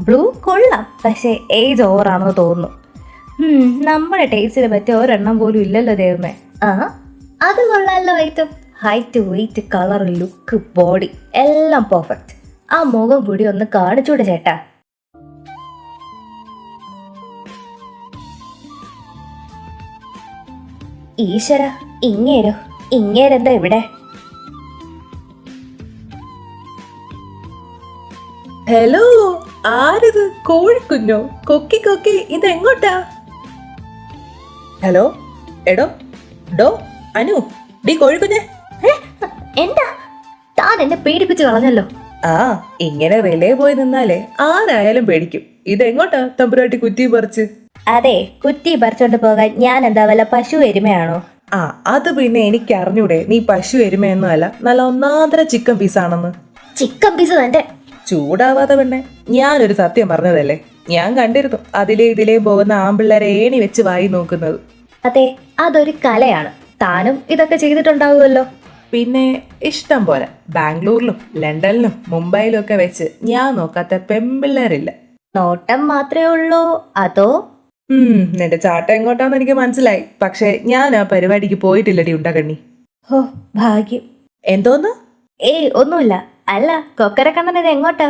ബ്ലൂ കൊള്ളാം, പക്ഷെ ഏജ് ഓവറാണെന്ന് തോന്നുന്നു. നമ്മുടെ ടേസ്റ്റിന് പറ്റിയ ഒരെണ്ണം പോലും ഇല്ലല്ലോ ദൈവമേ. അത് കൊള്ളാമല്ലോ. Item height, weight, colour, look, body എല്ലാം പെർഫെക്റ്റ്. ആ മുഖം കൂടി ഒന്ന് കാണിച്ചൂടെ ചേട്ടാ? ഈശ്വര, ഇങ്ങേരെന്താ ഇവിടെ? ഹലോ, ആരിത്? കോഴിക്കുഞ്ഞോ? കൊക്കി കൊക്കി, ഇതെങ്ങോട്ടാ? ഹലോ, എടോ ഡോ അനു, ഡി കോഴിക്കുഞ്ഞെ. എന്താ? താൻ എന്നെ പേടിപ്പിച്ച് കളഞ്ഞല്ലോ. ഇങ്ങനെ റിലേ പോയി നിന്നാലേ ആരായാലും പേടിക്കും. ഇതെങ്ങോട്ടാ തമ്പുരാട്ടി കുറ്റി പറിച്ച്? അതെ, കുറ്റി പറിച്ചോണ്ട് പോകാൻ ഞാൻ എന്താ വല്ല പശു എരുമയാണോ? അത് പിന്നെ എനിക്ക് അറിഞ്ഞൂടെ നീ പശു എരുമയൊന്നും അല്ല, നല്ല ഒന്നാന്തര ചിക്കൻ പീസാണെന്ന്. ചിക്കൻ പീസ് തന്നെ. ചൂടാവാതെ പെണ്ണെ, ഞാനൊരു സത്യം പറഞ്ഞതല്ലേ. ഞാൻ കണ്ടിരുന്നു അതിലെ ഇതിലേ പോകുന്ന ആമ്പിള്ളേരെ ഏണി വെച്ച് വായി നോക്കുന്നത്. അതെ, അതൊരു കലയാണ്. താനും ഇതൊക്കെ ചെയ്തിട്ടുണ്ടാവുമല്ലോ. പിന്നെ ഇഷ്ടം പോലെ ബാംഗ്ലൂരിലും ലണ്ടനിലും മുംബൈയിലും ഒക്കെ വെച്ച് ഞാൻ നോക്കാത്ത പെമ്പിള്ളേരില്ല. നോട്ടം മാത്രമേ ഉള്ളൂ അതോ? നിന്റെ ചാട്ടം എങ്ങോട്ടാന്ന് എനിക്ക് മനസ്സിലായി. പക്ഷെ ഞാൻ ആ പരിപാടിക്ക് പോയിട്ടില്ലടി ഉണ്ടകണ്ണി. ഹോ, ഭാഗ്യം. എന്തോന്ന്? ഏയ് ഒന്നുമില്ല. അല്ല, കൊക്കരക്കണ്ണൻ ഇത് എങ്ങോട്ടാ?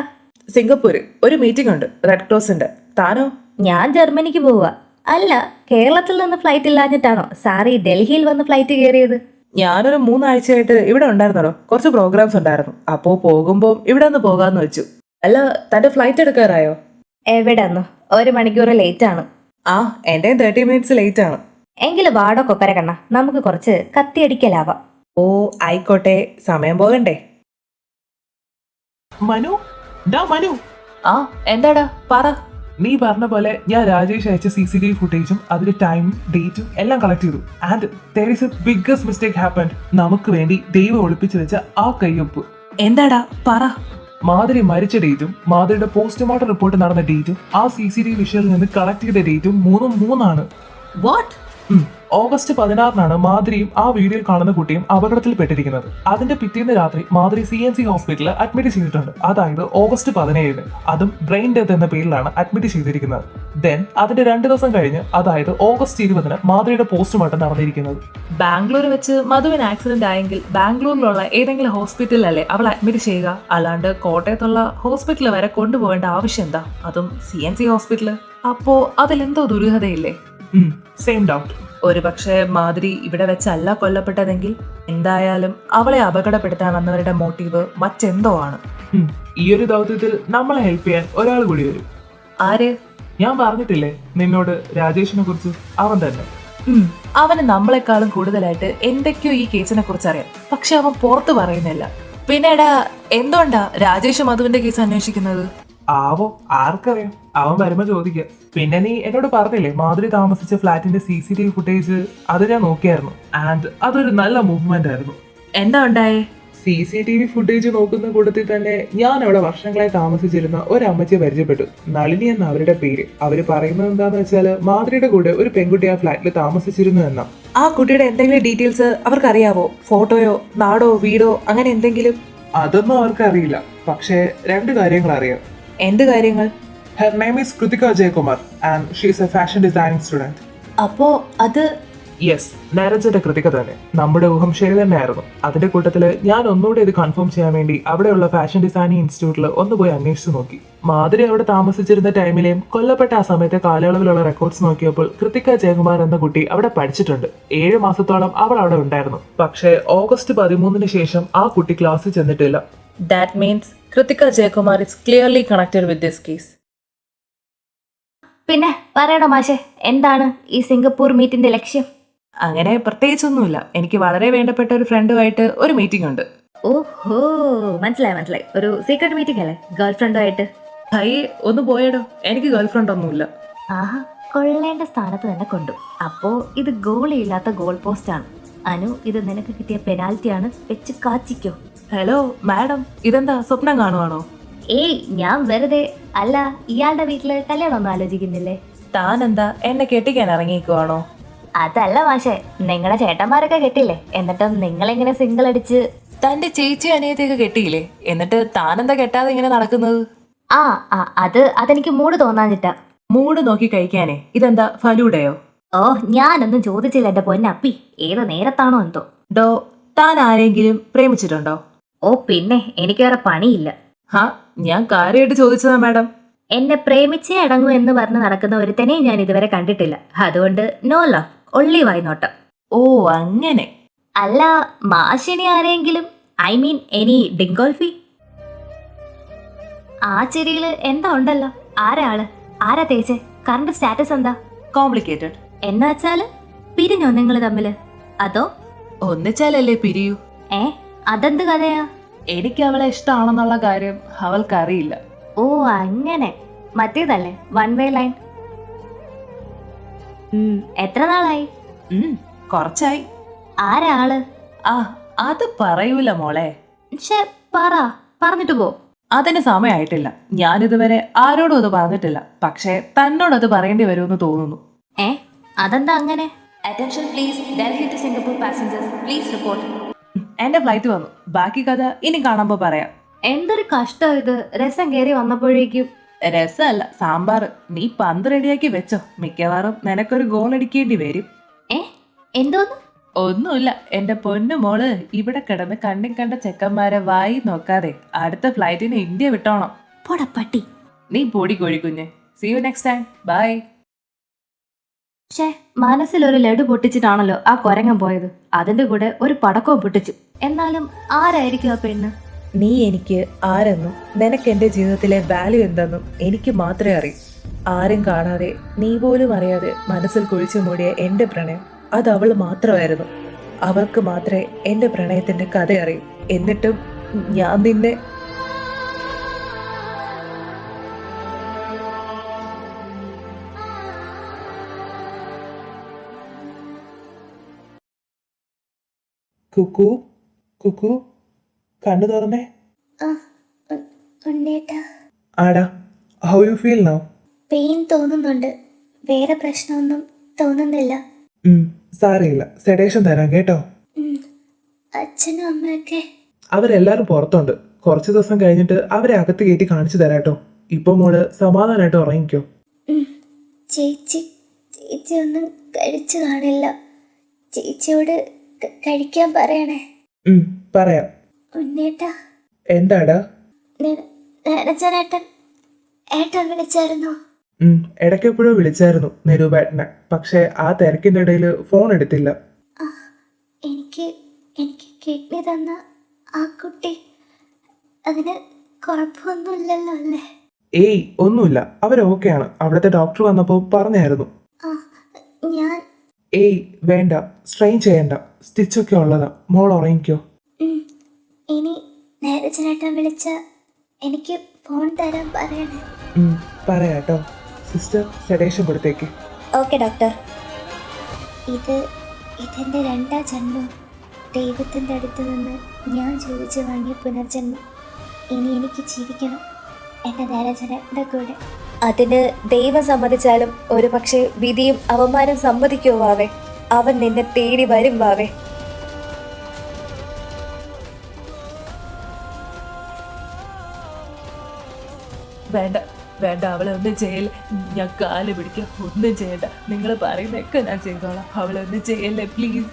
സിംഗപ്പൂര് ഒരു മീറ്റിംഗ് ഉണ്ട്, റെഡ് ക്രോസിന്റെ. താനോ? ഞാൻ ജർമ്മനിക്ക് പോവുക. അല്ല, കേരളത്തിൽ നിന്ന് ഫ്ലൈറ്റ് ഇല്ലാഞ്ഞിട്ടാണോ സാറി ഡൽഹിയിൽ വന്ന് ഫ്ലൈറ്റ് കയറിയത്? ഞാനൊരു 3 ആഴ്ചയായിട്ട് ഇവിടെ ഉണ്ടായിരുന്നല്ലോ, കുറച്ച് പ്രോഗ്രാംസ് ഉണ്ടായിരുന്നു. അപ്പോ പോകുമ്പോ ഇവിടെ ഒന്ന് പോകാന്ന് വെച്ചു. അല്ല, തന്റെ ഫ്ലൈറ്റ് എടുക്കാറായോ? എവിടെന്ന്? 1 മണിക്കൂർ ലേറ്റ് ആണ്. ആ, എന്റെ 30 മിനിറ്റ്സ് ലേറ്റ് ആണ്. എങ്കിലും വാടോ കൊക്കരക്കണ്ണ, നമുക്ക് കുറച്ച് കത്തിയടിക്കലാവാം. ഓ ആയിക്കോട്ടെ, സമയം പോകണ്ടേ. മനു, ഡാ മനു, ആ എന്താടാ പറ. നീ പറഞ്ഞ പോലെ ഞാൻ രാജേഷ് അയച്ച CCTV ഫുട്ടേജും അതിന്റെ ടൈമും ഡേറ്റും എല്ലാം കളക്ട് ചെയ്തു. And there is a biggest mistake happened. നമുക്ക് വേണ്ടി ദൈവം ഒളിപ്പിച്ചു വെച്ച ആ കയ്യൊപ്പ്. എന്താടാ പറ. മാധുരി മരിച്ച ഡേറ്റും മാധുരിയുടെ പോസ്റ്റ്മോർട്ടം റിപ്പോർട്ട് നടന്ന ഡേറ്റും ആ CCTV വിഷ്വലിൽ നിന്ന് കളക്ട് ചെയ്ത ഡേറ്റും മൂന്നാണ്. വാട്ട്? ഓഗസ്റ്റ് 16-നാണ് മാധുരിയും ആ വീഡിയോയിൽ കാണുന്ന കുട്ടിയും അപകടത്തിൽപ്പെട്ടിരിക്കുന്നത്. അതിന്റെ പിറ്റേന്ന് രാത്രി മാധുരി CNC ഹോസ്പിറ്റലിൽ അഡ്മിറ്റ് ചെയ്തിട്ടുണ്ട്. അതായത് ഓഗസ്റ്റ് 17-ന്. അതും ബ്രെയിൻ ഡെത്ത് എന്ന പേരിലാണ് അഡ്മിറ്റ് ചെയ്തിരിക്കുന്നത്. ദെൻ അതിന്റെ 2 ദിവസം കഴിഞ്ഞ്, അതായത് ഓഗസ്റ്റ് 20-ന് മാധുരിയുടെ പോസ്റ്റ്മോർട്ടം നടന്നിരിക്കുന്നത്. ബാംഗ്ലൂർ വെച്ച് മധുവിന് ആക്സിഡന്റ് ആയെങ്കിൽ ബാംഗ്ലൂരിലുള്ള ഏതെങ്കിലും ഹോസ്പിറ്റലിലല്ലേ അവൾ അഡ്മിറ്റ് ചെയ്യുക? അല്ലാണ്ട് കോട്ടയത്തുള്ള ഹോസ്പിറ്റൽ വരെ കൊണ്ടുപോകേണ്ട ആവശ്യം എന്താ? അതും CNC ഹോസ്പിറ്റല്. അപ്പോ അതിലെന്തോ ദുരൂഹതയില്ലേ? Same doubt. ഒരു പക്ഷേ മാധുരി ഇവിടെ വെച്ചല്ല കൊല്ലപ്പെട്ടതെങ്കിൽ എന്തായാലും അവളെ അപകടപ്പെടുത്താൻ വന്നവരുടെ മോട്ടീവ് മറ്റെന്തോ ആണ്. ഈ ഒരു ദൗത്യത്തിൽ നമ്മളെ ഹെൽപ്പ് ചെയ്യാൻ ഒരാൾ കൂടി വരും. ആര്? ഞാൻ പറഞ്ഞിട്ടില്ലേ നിന്നോട് രാജേഷിനെ കുറിച്ച്? അവൻ തന്നെ. അവന് നമ്മളെക്കാളും കൂടുതലായിട്ട് എന്തൊക്കെയോ ഈ കേസിനെ കുറിച്ച് അറിയാം. പക്ഷെ അവൻ പുറത്ത് പറയുന്നില്ല. പിന്നെടാ, എന്തുകൊണ്ടാ രാജേഷ് മധുവിന്റെ കേസ് അന്വേഷിക്കുന്നത്? ആവോ, ആർക്കറിയാം. അവൻ വരുമ്പോ ചോദിക്കാം. പിന്നെ നീ എന്നോട് പറഞ്ഞില്ലേ മാധുരി താമസിച്ച ഫ്ലാറ്റിന്റെ CCTV ഫുട്ടേജ്? അത് ഞാൻ നോക്കിയായിരുന്നു. ആൻഡ് അതൊരു നല്ല മൂവ്മെന്റ് ആയിരുന്നു. എന്താ ഉണ്ടായേ? CCTV ഫുട്ടേജ് നോക്കുന്ന കൂട്ടത്തിൽ തന്നെ ഞാൻ അവിടെ വർഷങ്ങളായി താമസിച്ചിരുന്ന ഒരു അമ്മച്ചിയെ പരിചയപ്പെട്ടു. നളിനി എന്ന അവരുടെ പേര്. അവര് പറയുന്നത് എന്താന്ന് വെച്ചാല് മാധുരിയുടെ കൂടെ ഒരു പെൺകുട്ടി ആ ഫ്ലാറ്റിൽ താമസിച്ചിരുന്നു എന്നാ. ആ കുട്ടിയുടെ എന്തെങ്കിലും ഡീറ്റെയിൽസ് അവർക്കറിയാവോ? ഫോട്ടോയോ നാടോ വീടോ അങ്ങനെ എന്തെങ്കിലും? അതൊന്നും അവർക്ക് അറിയില്ല. പക്ഷേ 2 കാര്യങ്ങൾ അറിയാം. എന്ത് കാര്യങ്ങൾ? Her name is Kritika Jayakumar and she is a fashion designing student. അപ്പോ അത്? യെസ്, നരജന്റെ കൃതിക തന്നെ. നമ്മുടെ ഊഹം ശരി തന്നെയായിരുന്നു. അതിന്റെ കൂട്ടത്തില് ഞാൻ ഒന്നുകൂടെ ഇത് കൺഫേം ചെയ്യാൻ വേണ്ടി അവിടെയുള്ള ഫാഷൻ ഡിസൈനിങ് ഇൻസ്റ്റിറ്റ്യൂട്ടിൽ ഒന്ന് പോയി അന്വേഷിച്ചു നോക്കി. മാധുരി അവിടെ താമസിച്ചിരുന്ന ടൈമിലെയും കൊല്ലപ്പെട്ട ആ സമയത്തെ കാലയളവിലുള്ള റെക്കോർഡ്സ് നോക്കിയപ്പോൾ കൃതിക ജയകുമാർ എന്ന കുട്ടി അവിടെ പഠിച്ചിട്ടുണ്ട്. 7 മാസത്തോളം അവൾ അവിടെ ഉണ്ടായിരുന്നു. പക്ഷേ ഓഗസ്റ്റ് 13-ന് ശേഷം ആ കുട്ടി ക്ലാസ്സിൽ ചെന്നിട്ടില്ല. That means Kritika Jayakumar is clearly connected with this case. പിന്നെ പറയണോ മാഷെ, എന്താണ് ഈ സിംഗപ്പൂർ മീറ്റിന്റെ ലക്ഷ്യം? അങ്ങനെ പ്രത്യേകിച്ചൊന്നുമില്ല. എനിക്ക് വളരെ വേണ്ടപ്പെട്ട ഒരു ഫ്രണ്ടുമായിട്ട് ഒരു മീറ്റിംഗ് ഉണ്ട്. ഓഹോ, മനസ്സിലായി. ഒരു സീക്രട്ട് മീറ്റിംഗ് അല്ലേ ഗേൾ ഫ്രണ്ടുമായിട്ട്? ഹൈ, ഒന്ന് പോയടോ. എനിക്ക് ഗേൾ ഫ്രണ്ട് ഒന്നുമില്ല. ആഹാ, കൊള്ളേണ്ട സ്ഥാനത്ത് തന്നെ കൊണ്ടു. അപ്പോ ഇത് ഗോളില്ലാത്ത ഗോൾ പോസ്റ്റ് ആണ്. അനു, ഇത് നിനക്ക് കിട്ടിയ പെനാൽറ്റി ആണ്, വെച്ച് കാച്ചിക്കോ. ഹലോ മാഡം, ഇതെന്താ സ്വപ്നം കാണുവാണോ? ഏയ്, ഞാൻ വെറുതെ. അല്ല, ഇയാളുടെ വീട്ടില് കല്യാണം ഒന്നും ആലോചിക്കുന്നില്ലേ? താൻ എന്താ എന്നെ കെട്ടിക്കാൻ ഇറങ്ങിക്കുവാണോ? അതല്ല മാഷെ, നിങ്ങളുടെ ചേട്ടന്മാരൊക്കെ കെട്ടില്ലേ, എന്നിട്ടും നിങ്ങളെങ്ങനെ സിംഗിൾ അടിച്ച്? തന്റെ ചേച്ചി അനിയത്തെയൊക്കെ കെട്ടിയില്ലേ, എന്നിട്ട് താനെന്താ കെട്ടാതെ ഇങ്ങനെ നടക്കുന്നത്? അതെനിക്ക് മൂഡ് തോന്നാഞ്ഞിട്ടാ. മൂഡ് നോക്കി കഴിക്കാനേ? ഇതെന്താ ഫലൂഡയോ? ഓ, ഞാനൊന്നും ചോദിച്ചില്ല എന്റെ പൊന്നപ്പി. ഏത് നേരത്താണോ എന്തോ. ഡോ, താൻ ആരെങ്കിലും പ്രേമിച്ചിട്ടുണ്ടോ? ഓ പിന്നെ, എനിക്ക് വേറെ പണിയില്ല. ഹാ, ഞാൻ കാര്യമായിട്ട് ചോദിച്ചതാ മാഡം. എന്നെ പ്രേമിച്ചേ അടങ്ങൂ എന്ന് പറഞ്ഞ് നടക്കുന്ന ഒരുത്തനെ ഞാൻ ഇതുവരെ കണ്ടിട്ടില്ല. അതുകൊണ്ട് നോ ലവ്, ഒള്ളി വായ്നോട്ടം. ഓ അങ്ങനെ. അല്ല, മാഷിനി ആരെങ്കിലും, ഐ മീൻ എനി ഡിങ്കോൾഫി? ആ ചിരിയില് എന്താ ഉണ്ടല്ലോ. ആരാ തേച്ചേ? കറണ്ട് സ്റ്റാറ്റസ് എന്താ? കോംപ്ലിക്കേറ്റഡ്. എന്ന് വെച്ചാല് പിരിഞ്ഞോ നിങ്ങള് തമ്മില്? അതോ ഒന്നിച്ചാലല്ലേ പിരിയൂ? അതെന്ത് കഥയാ? എനിക്ക് അവളെ ഇഷ്ടമാണെന്നുള്ള കാര്യം അവൾക്കറിയില്ല. ഓ അങ്ങനെ. മറ്റേതല്ലേ വൺ വേ ലൈൻ? എത്ര നാളായി? കുറച്ചായി. ആരാള്? ആ, അത് പറയൂല മോളെ. പറഞ്ഞിട്ട് പോ. അതിന് സമയമായിട്ടില്ല. ഞാനിതുവരെ ആരോടും അത് പറഞ്ഞിട്ടില്ല. പക്ഷേ തന്നോടത് പറയേണ്ടി വരുമെന്ന് തോന്നുന്നു. ഏ അതെന്താ അങ്ങനെ? Attention please, Delhi to Singapore passengers please report. എന്റെ ഫ്ലൈറ്റ് വന്നു. ബാക്കി കഥ ഇനി കാണുമ്പോ പറയാം. എന്തൊരു കഷ്ടം ഇത്. രസം കയറി വന്നപ്പോഴേക്കും രസമല്ല, സാമ്പാർ. നീ പന്ത് റെഡിയാക്കി വെച്ചോ. മിക്കവാറും നിനക്കൊരു ഗോൾ അടിക്കേണ്ടി വരും. ഏ എന്തോന്ന്? ഒന്നുമില്ല എന്റെ പൊന്നു മോള്. ഇവിടെ കിടന്ന് കണ്ണി കണ്ട ചെക്കന്മാരെ വായി നോക്കാതെ അടുത്ത ഫ്ലൈറ്റിന് ഇന്ത്യ വിട്ടോണം. പോടാ പട്ടി. നീ പൊടി കോഴിക്കുഞ്ഞ്. See you next time. Bye. ഷേ, മനസ്സിലൊരു ലഡു പൊട്ടിച്ചിട്ടാണല്ലോ ആ കൊരങ്ങൻ പോയത്. അതിന്റെ കൂടെ ഒരു പടക്കവും പൊട്ടിച്ചു. എന്നാലും ആരായിരിക്കും ആ പെണ്ണ്? നീ എനിക്ക് ആരെന്നും നിനക്ക് എന്റെ ജീവിതത്തിലെ വാല്യൂ എന്തെന്നും എനിക്ക് മാത്രമേ അറിയൂ. ആരും കാണാതെ, നീ പോലും അറിയാതെ മനസ്സിൽ കുഴിച്ചു മൂടിയ എന്റെ പ്രണയം അത് അവൾ മാത്രമായിരുന്നു. അവൾക്ക് മാത്രമേ എന്റെ പ്രണയത്തിന്റെ കഥ അറിയൂ. എന്നിട്ടും ഞാൻ നിന്നെ കുക്കു കുക്കു കണ്ണു തുറന്നേ. ഉണ്ണേട്ടാ, ആടാ, how you feel now? Pain തോന്നുന്നുണ്ട്. വേറെ പ്രശ്നമൊന്നും തോന്നുന്നില്ല. സാരയില്ല, സെഡേഷൻ തരാം കേട്ടോ. അച്ഛനും അമ്മയൊക്കെ? അവരെല്ലാരും പുറത്തുണ്ട്. കുറച്ച് ദിവസം കഴിഞ്ഞിട്ട് അവരെ അകത്ത് കയറ്റി കാണിച്ചു തരാട്ടോ. ഇപ്പൊ മോള് സമാധാനമായിട്ട് ഉറങ്ങിക്കോ. ചേച്ചി ഒന്നും കഴിച്ചു കാണില്ല. ചേച്ചിയോട് കഴിക്കാൻ പറയണേ. പറയാം. ഉണ്ണേട്ടാ, എന്താടാ? ഏട്ടൻ വിളിച്ചായിരുന്നു. ഇടയ്ക്കെപ്പോഴും വിളിച്ചായിരുന്നു നിരൂപേട്ടനെ. പക്ഷെ ആ തിരക്കിന്റെ ഇടയിൽ ഫോൺ എടുത്തില്ല. എനിക്ക് കിഡ്നി തന്ന ആ കുട്ടി, അതിന് കുഴപ്പമൊന്നുമില്ലല്ലോ അല്ലേ? ഏയ് ഒന്നുമില്ല, അവരൊക്കെയാണ്. അവിടുത്തെ ഡോക്ടർ വന്നപ്പോൾ പറഞ്ഞായിരുന്നു. ഞാൻ ഏയ് വേണ്ട, സ്ട്രെയിൻ ചെയ്യണ്ട. സ്റ്റിച്ചൊക്കെ ഉള്ളതാ. മോൾ ഉറങ്ങിക്കോ. ഇനി നേരച്ചനേട്ടൻ വിളിച്ച എനിക്ക് ഫോൺ തരാൻ പറയണേ. പറയാട്ടോ. സിസ്റ്റർ സെഡേഷൻ കൊടുത്തേക്ക്. Okay doctor. ഇതെന്റെ രണ്ടാം ജന്മം. ദൈവത്തിൻ്റെ അടുത്ത് നിന്ന് ഞാൻ ചോദിച്ചു വാങ്ങിയ പുനർജന്മം. ഇനി എനിക്ക് ജീവിക്കണം എൻ്റെ നേരച്ചനേട്ടൻ്റെ കൂടെ. അതിന് ദൈവം സമ്മതിച്ചാലും ഒരു പക്ഷേ വിധിയും അവമാനം സമ്മതിക്കുമോ വാവേ? അവൻ നിന്നെ തേടി വരും വാവേ. വേണ്ട വേണ്ട, അവളെ ഒന്നും ചെയ്യല്ലേ. ഞാൻ കാല് പിടിക്കാം. ഒന്നും ചെയ്യണ്ട. നിങ്ങൾ പറയുന്നതൊക്കെ ഞാൻ ചെയ്തോളാം. അവളെ ഒന്നും ചെയ്യല്ലേ പ്ലീസ്.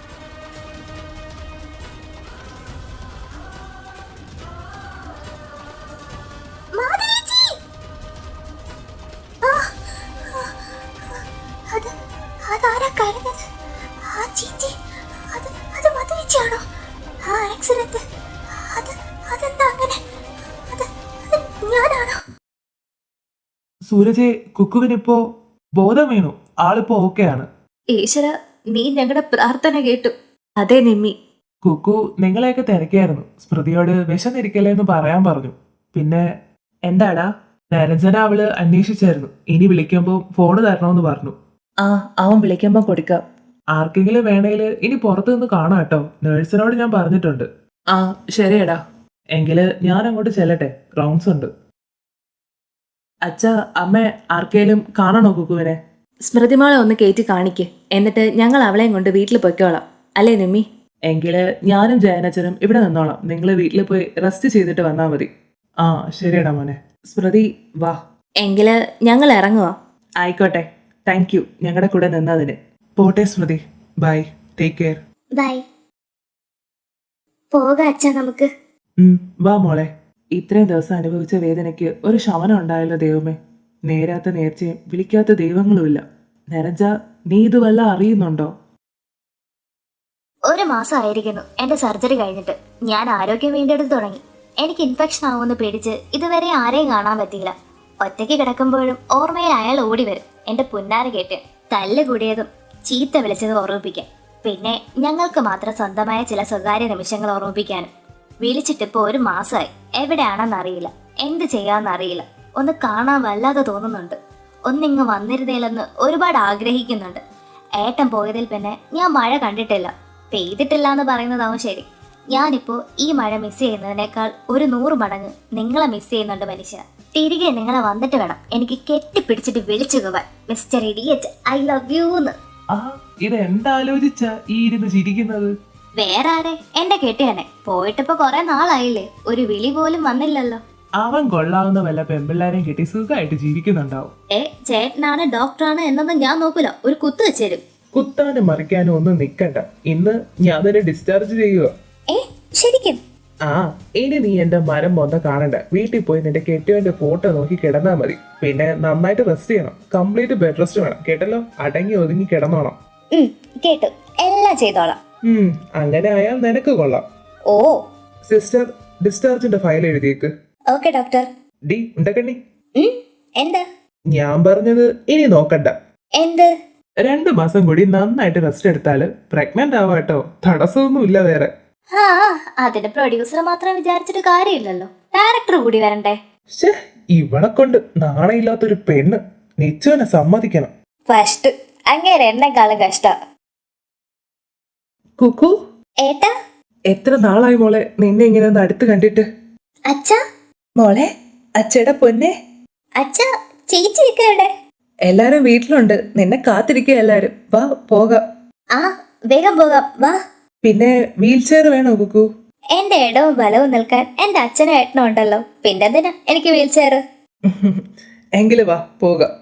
അതാരാ കരഞ്ഞത്? ആ ചേച്ചി, അത് മധുരേച്ചിയാണോ? ആ ആക്സിഡന്റ്, അതെന്താ അങ്ങനെ? അത് ഞാനാണോ? സൂരജെ, കുക്കുവിനിപ്പോ ബോധം വീണു. ആളിപ്പോ ഓക്കെയാണ്. ഈശ്വര, നീ ഞങ്ങളുടെ പ്രാർത്ഥന കേട്ടു. അതെ നിമ്മി, കുക്കു നിങ്ങളെയൊക്കെ തിരക്കിയായിരുന്നു. സ്മൃതിയോട് വിശന്നിരിക്കല്ലേ എന്ന് പറയാൻ പറഞ്ഞു. പിന്നെ എന്താടാ? നിരഞ്ജന അവള് അന്വേഷിച്ചായിരുന്നു. ഇനി വിളിക്കുമ്പോ ഫോണ് തരണമെന്ന് പറഞ്ഞു. അവൻ വിളിക്കുമ്പോ കൊടുക്കാം. ആർക്കെങ്കിലും വേണേല് ഇനി പുറത്തു നിന്ന് കാണാം കേട്ടോ. നേഴ്സിനോട് ഞാൻ പറഞ്ഞിട്ടുണ്ട്. ശരിയടാ. എങ്കില് ഞാൻ അങ്ങോട്ട് ചെല്ലട്ടെ. റൗണ്ട്സ് ഉണ്ട്. അച്ഛ, അമ്മ, ആർക്കേലും കാണണോ കുക്കുവിനെ? സ്മൃതിമോളെ ഒന്ന് കയറ്റി കാണിക്ക്. എന്നിട്ട് ഞങ്ങൾ അവളെയും കൊണ്ട് വീട്ടിൽ പൊയ്ക്കോളാം. അല്ലേ നിമ്മി? എങ്കില് ഞാനും ജയനച്ചനും ഇവിടെ നിന്നോളാം. നിങ്ങൾ വീട്ടിൽ പോയി റെസ്റ്റ് ചെയ്തിട്ട് വന്നാൽ മതി. ശരിയടാ മോനെ. സ്മൃതി വാ. എങ്കില് ഞങ്ങൾ ഇറങ്ങുവാ. ആയിക്കോട്ടെ. താങ്ക് യു ഞങ്ങളുടെ കൂടെ നിന്നതിന്. പോട്ടെ സ്മൃതി. ബൈ. Take care. ബൈ. പോകാം അച്ഛാ നമുക്ക്. വാ മോളെ. ഇത്രയും ദിവസം അനുഭവിച്ച വേദനയ്ക്ക് ഒരു ശമനം ഉണ്ടായല്ലോ ദൈവമേ. നേരാത്ത നേർച്ചയും വിളിക്കാത്ത ദൈവങ്ങളുമില്ല. നിരഞ്ജ, നീ ഇത് വല്ല അറിയുന്നുണ്ടോ? ഒരു മാസം ആയിരിക്കുന്നു എന്റെ സർജറി കഴിഞ്ഞിട്ട്. ഞാൻ ആരോഗ്യം വീണ്ടെടുത്ത് തുടങ്ങി. എനിക്ക് ഇൻഫെക്ഷൻ ആവുമെന്ന് പേടിച്ച് ഇതുവരെ ആരെയും കാണാൻ പറ്റിയില്ല. ഒറ്റയ്ക്ക് കിടക്കുമ്പോഴും ഓർമ്മയിൽ അയാൾ ഓടി വരും. എന്റെ പുന്നാര കേട്ട് തല്ല് കൂടിയതും ചീത്ത വിളിച്ചതും ഓർമ്മിപ്പിക്കാൻ. പിന്നെ ഞങ്ങൾക്ക് മാത്രം സ്വന്തമായ ചില സ്വകാര്യ നിമിഷങ്ങൾ ഓർമ്മിപ്പിക്കാനും. വിളിച്ചിട്ടിപ്പോ ഒരു മാസമായി. എവിടെയാണെന്നറിയില്ല, എന്ത് ചെയ്യാമെന്നറിയില്ല. ഒന്ന് കാണാൻ വല്ലാതെ തോന്നുന്നുണ്ട്. ഒന്നിങ്ങ് വന്നിരുന്നേലെന്ന് ഒരുപാട് ആഗ്രഹിക്കുന്നുണ്ട്. ഏട്ടൻ പോയതിൽ പിന്നെ ഞാൻ മഴ കണ്ടിട്ടില്ല. പെയ്തിട്ടില്ല എന്ന് പറയുന്നതാവും ശരി. ഞാനിപ്പോ ഈ മഴ മിസ് ചെയ്യുന്നതിനേക്കാൾ 100 മടങ്ങ് നിങ്ങളെ മിസ് ചെയ്യുന്നുണ്ട് മനുഷ്യ. തിരികെ നിങ്ങളെ വന്നിട്ട് വേണം എനിക്ക് കെട്ടിപ്പിടിച്ചിട്ട് വിളിച്ചു പോവാൻ. Mister idiot, I love you എന്ന്. ആ ഇത് എന്താലോചിച്ച ഈ ഇരുന്ന് ചിരിക്കുന്നത്? വേറെ ആരെ? എന്റെ കെട്ടിയാനെ. പോയിട്ടിപ്പോ കുറെ നാളായില്ലേ, ഒരു വിളി പോലും വന്നില്ലല്ലോ. അവൻ കൊള്ളാവുന്ന വല്ല പെമ്പിള്ളാരെയും കിട്ടി സുഖമായിട്ട് ജീവിക്കുന്നുണ്ടാവും. ചേട്ടനാണ് ഡോക്ടറാണ് എന്നൊന്നും ഞാൻ നോക്കൂല, ഒരു കുത്തു വെച്ചേരും. കുത്താനും മറിക്കാനും ഒന്നും നിക്കണ്ട. ഇന്ന് ഞാൻ തന്നെ ഡിസ്ചാർജ് ചെയ്യുക. ശരിക്കും? ആ ഇനി നീ എന്റെ മരം മൊത്തം കാണണ്ട. വീട്ടിൽ പോയി നിന്റെ കെട്ടിയവന്റെ ഫോട്ടോ നോക്കി കിടന്നാ മതി. പിന്നെ നന്നായിട്ട് റെസ്റ്റ് ചെയ്യണം. കംപ്ലീറ്റ് ബെഡ് റെസ്റ്റ് വേണം, കേട്ടല്ലോ? അടങ്ങി ഒതുങ്ങി കിടന്നോണം. കേട്ടു, എല്ലാം ചെയ്തോളാം. അങ്ങനെ ആയാൽ നിനക്ക് കൊള്ളാം. ഓ സിസ്റ്റർ, ഡിസ്ചാർജിന്റെ ഫയൽ എഴുതിയേക്ക്. Okay doctor. ഡി ഉണ്ടക്കണ്ണി, എന്താ? ഞാൻ പറഞ്ഞത് ഇനി നോക്കണ്ട. എന്ത്? 2 മാസം കൂടി നന്നായിട്ട് റെസ്റ്റ് എടുത്താല് പ്രഗ്നന്റ് ആവാട്ടോ. തടസ്സമൊന്നുമില്ല വേറെ. ആ അതിന് പ്രൊഡ്യൂസർ മാത്രം വിചാരിച്ചിട്ട് കാര്യമില്ലല്ലോ, ഡയറക്ടർ കൂടി വരണ്ടേ? ശ്ശേ, ഇവളെ കൊണ്ട് നാണയില്ലാത്തൊരു പെണ്ണ്. നിശ്ചയനെ സമ്മതിക്കണം. ഫസ്റ്റ് അങ്ങേരെ എന്നെക്കാളും കഷ്ട. കുക്കു, ഏട്ടാ. എത്ര നാളായി മോളെ നിന്നെ ഇങ്ങനെ ഒന്ന് അടുത്ത് കണ്ടിട്ട്. അച്ഛാ. മോളെ, അച്ഛയുടെ പൊന്നെ. അച്ഛാ, ചേച്ചിയൊക്കെ എവിടെ? എല്ലാരും വീട്ടിലുണ്ട്, നിന്നെ കാത്തിരിക്കുക എല്ലാരും. വാ പോകാം. ആ വേഗം പോകാം, വാ. പിന്നെ വീൽ ചെയർ വേണോ കുക്കു? എന്റെ ഇടവും ബലവും നിൽക്കാൻ എന്റെ അച്ഛനും ഏട്ടനും ഉണ്ടല്ലോ, പിന്നെന്തിനാ എനിക്ക് വീൽ ചെയർ? എങ്കില് വാ പോകാം.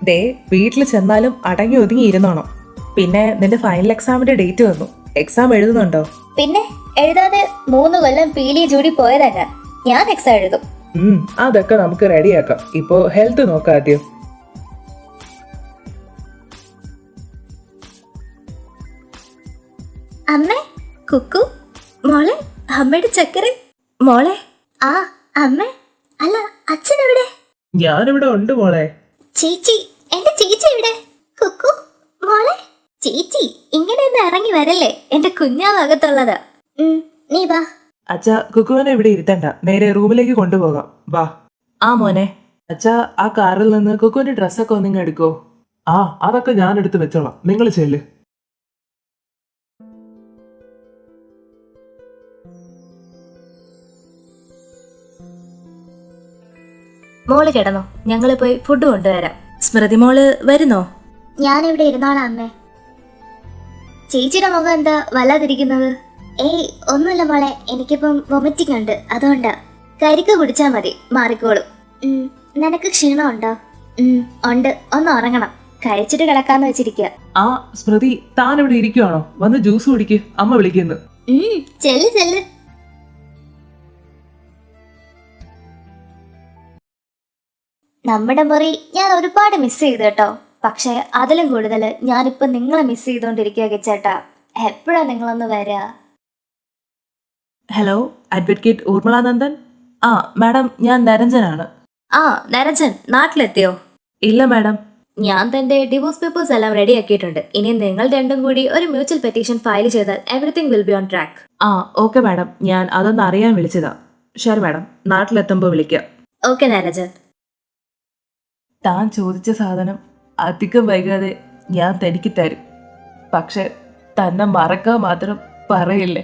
ദേ, വീട്ടിൽ ചെന്നാലും അടങ്ങി ഒതുങ്ങി ഇരുന്നോണം. പിന്നെ നിന്റെ ഫൈനൽ എക്സാമിന്റെ ഡേറ്റ് വന്നു. എക്സാം എഴുതുന്നുണ്ടോ? പിന്നെ എഴുതാതെ 3 കൊല്ലം പീലി ജൂടി പോയതാ ഞാൻ എക്സാം എഴുതും. അതൊക്കെ നമുക്ക് റെഡിയാക്കാം. ഇപ്പോ ഹെൽത്ത് നോക്കാം ആദ്യം. അമ്മേ, കുക്കു, മോളെ, അമ്മയുടെ ചക്കര മോളെ. ആ അമ്മേ, അല്ല അച്ഛൻ എവിടെ? ഞാനിവിടെ ഉണ്ട് മോളെ. ചേച്ചി, എന്റെ ചേച്ചി എവിടെ? കുക്കു മോളെ. ചേച്ചി ഇങ്ങനെ ഒന്ന് ഇറങ്ങി വരല്ലേ, എന്റെ കുഞ്ഞാവകത്തുള്ളതാ. നീ വാ. അച്ഛാ, കുക്കുവിനെ ഇവിടെ ഇരുത്തണ്ട, നേരെ റൂമിലേക്ക് കൊണ്ടുപോകാം. വാ. ആ മോനെ. അച്ഛാ, ആ കാറിൽ നിന്ന് കുക്കുവിന്റെ ഡ്രസ്സൊക്കെ ഒന്നിങ്ങ് എടുക്കോ? ആ അതൊക്കെ ഞാൻ എടുത്ത് വെച്ചോളാം, നിങ്ങൾ ചെല്ല്. മോള് കിടന്നോ, ഞങ്ങള് പോയി ഫുഡ് കൊണ്ടുവരാം. സ്മൃതി മോള് വരുന്നോ? ഞാനിവിടെ ഇരുന്നോളാം അമ്മേ. ചേച്ചിയുടെ മുഖം എന്താ വല്ലാതിരിക്കുന്നത്? ഏയ് ഒന്നുമില്ല മോളെ, എനിക്കിപ്പം വൊമിറ്റിംഗ് ഉണ്ട്, അതുകൊണ്ടാ. കരിക്ക് കുടിച്ചാ മതി, മാറിക്കോളും. നിനക്ക് ക്ഷീണമുണ്ടോ? ഉണ്ട്, ഒന്ന് ഉറങ്ങണം. കഴിച്ചിട്ട് കിടക്കാന്ന് വെച്ചിരിക്കുക. ആ സ്മൃതി, താൻ ഇവിടെ ഇരിക്കുവാണോ? വന്ന് ജ്യൂസ് കുടിക്ക്, അമ്മ വിളിക്കുന്നു. ചെല്ല് ചെല്ല്. നമ്മുടെ മുറി ഞാൻ ഒരുപാട് മിസ് ചെയ്തു കേട്ടോ. പക്ഷെ അതിലും കൂടുതൽ ഞാനിപ്പോ നിങ്ങളെ മിസ് ചെയ്തോണ്ടിരിക്കുക ചേട്ടാ. എപ്പോഴാ നിങ്ങളൊന്ന് വരാ? Hello, advocate Urmilanandan. ആ മാഡം, ഞാൻ നരഞ്ജനാണ്. ആ നരഞ്ജൻ, നാട്ടിലെത്തിയോ? ഇല്ല മാഡം. ഞാൻ തന്റെ ഡിവോഴ്സ് പേപ്പേഴ്സ് എല്ലാം റെഡി ആക്കിയിട്ടുണ്ട്. ഇനി നിങ്ങൾ രണ്ടും കൂടി ഒരു മ്യൂച്വൽ പെറ്റീഷൻ ഫയൽ ചെയ്താൽ everything will be on track. ആ ഓക്കെ മാഡം, ഞാൻ അതൊന്ന് അറിയാൻ വിളിച്ചതാ. ശരി മാഡം, നാട്ടിലെത്തുമ്പോൾ വിളിക്കാം. ഓക്കെ നരഞ്ജൻ. താൻ ചോദിച്ച സാധനം അധികം വൈകാതെ ഞാൻ തനിക്ക് തരും. പക്ഷെ തന്നെ മറക്കാൻ മാത്രം പറയില്ലേ,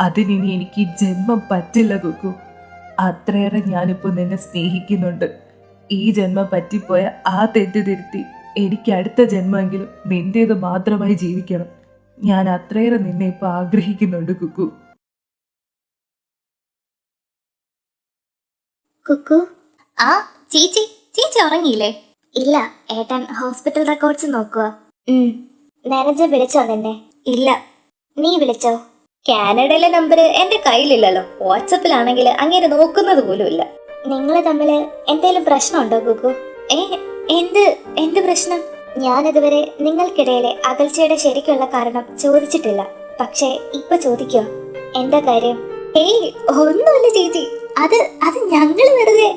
അതിനി എനിക്ക് ഈ ജന്മം പറ്റില്ല കുക്കു. അത്രയേറെ ഞാനിപ്പോൾ നിന്നെ സ്നേഹിക്കുന്നുണ്ട്. ഈ ജന്മം പറ്റിപ്പോയ ആ തെറ്റ് തിരുത്തി എനിക്ക് അടുത്ത ജന്മമെങ്കിലും നിന്റേത് മാത്രമായി ജീവിക്കണം. ഞാൻ അത്രയേറെ നിന്നെ ഇപ്പൊ ആഗ്രഹിക്കുന്നുണ്ട് കുക്കു. കുക്കു. ആ ചേച്ചി, ചേച്ചി ഉറങ്ങിയില്ലേ? ഇല്ല, ഏട്ടൻ ഹോസ്പിറ്റൽ റെക്കോർഡ്സ് നോക്കുക. നരഞ്ജൻ വിളിച്ചോ നിന്നെ? ഇല്ല, നീ വിളിച്ചോ? കാനഡയിലെ നമ്പർ എന്റെ കയ്യിലില്ലല്ലോ. വാട്സപ്പിലാണെങ്കിൽ അങ്ങനെ നോക്കുന്നത് പോലും ഇല്ല. നിങ്ങൾ തമ്മിൽ എന്തെങ്കിലും പ്രശ്നമുണ്ടോ കുക്കു? എന്ത് പ്രശ്നം? ഞാനിതുവരെ നിങ്ങൾക്കിടയിലെ അകൽച്ചയുടെ ശരിക്കുള്ള കാരണം ചോദിച്ചിട്ടില്ല. പക്ഷേ ഇപ്പൊ ചോദിക്കോ? എന്താ കാര്യം? ഏയ് ഒന്നുമില്ല ചേച്ചി, അത് ഞങ്ങൾ വെറുതെ.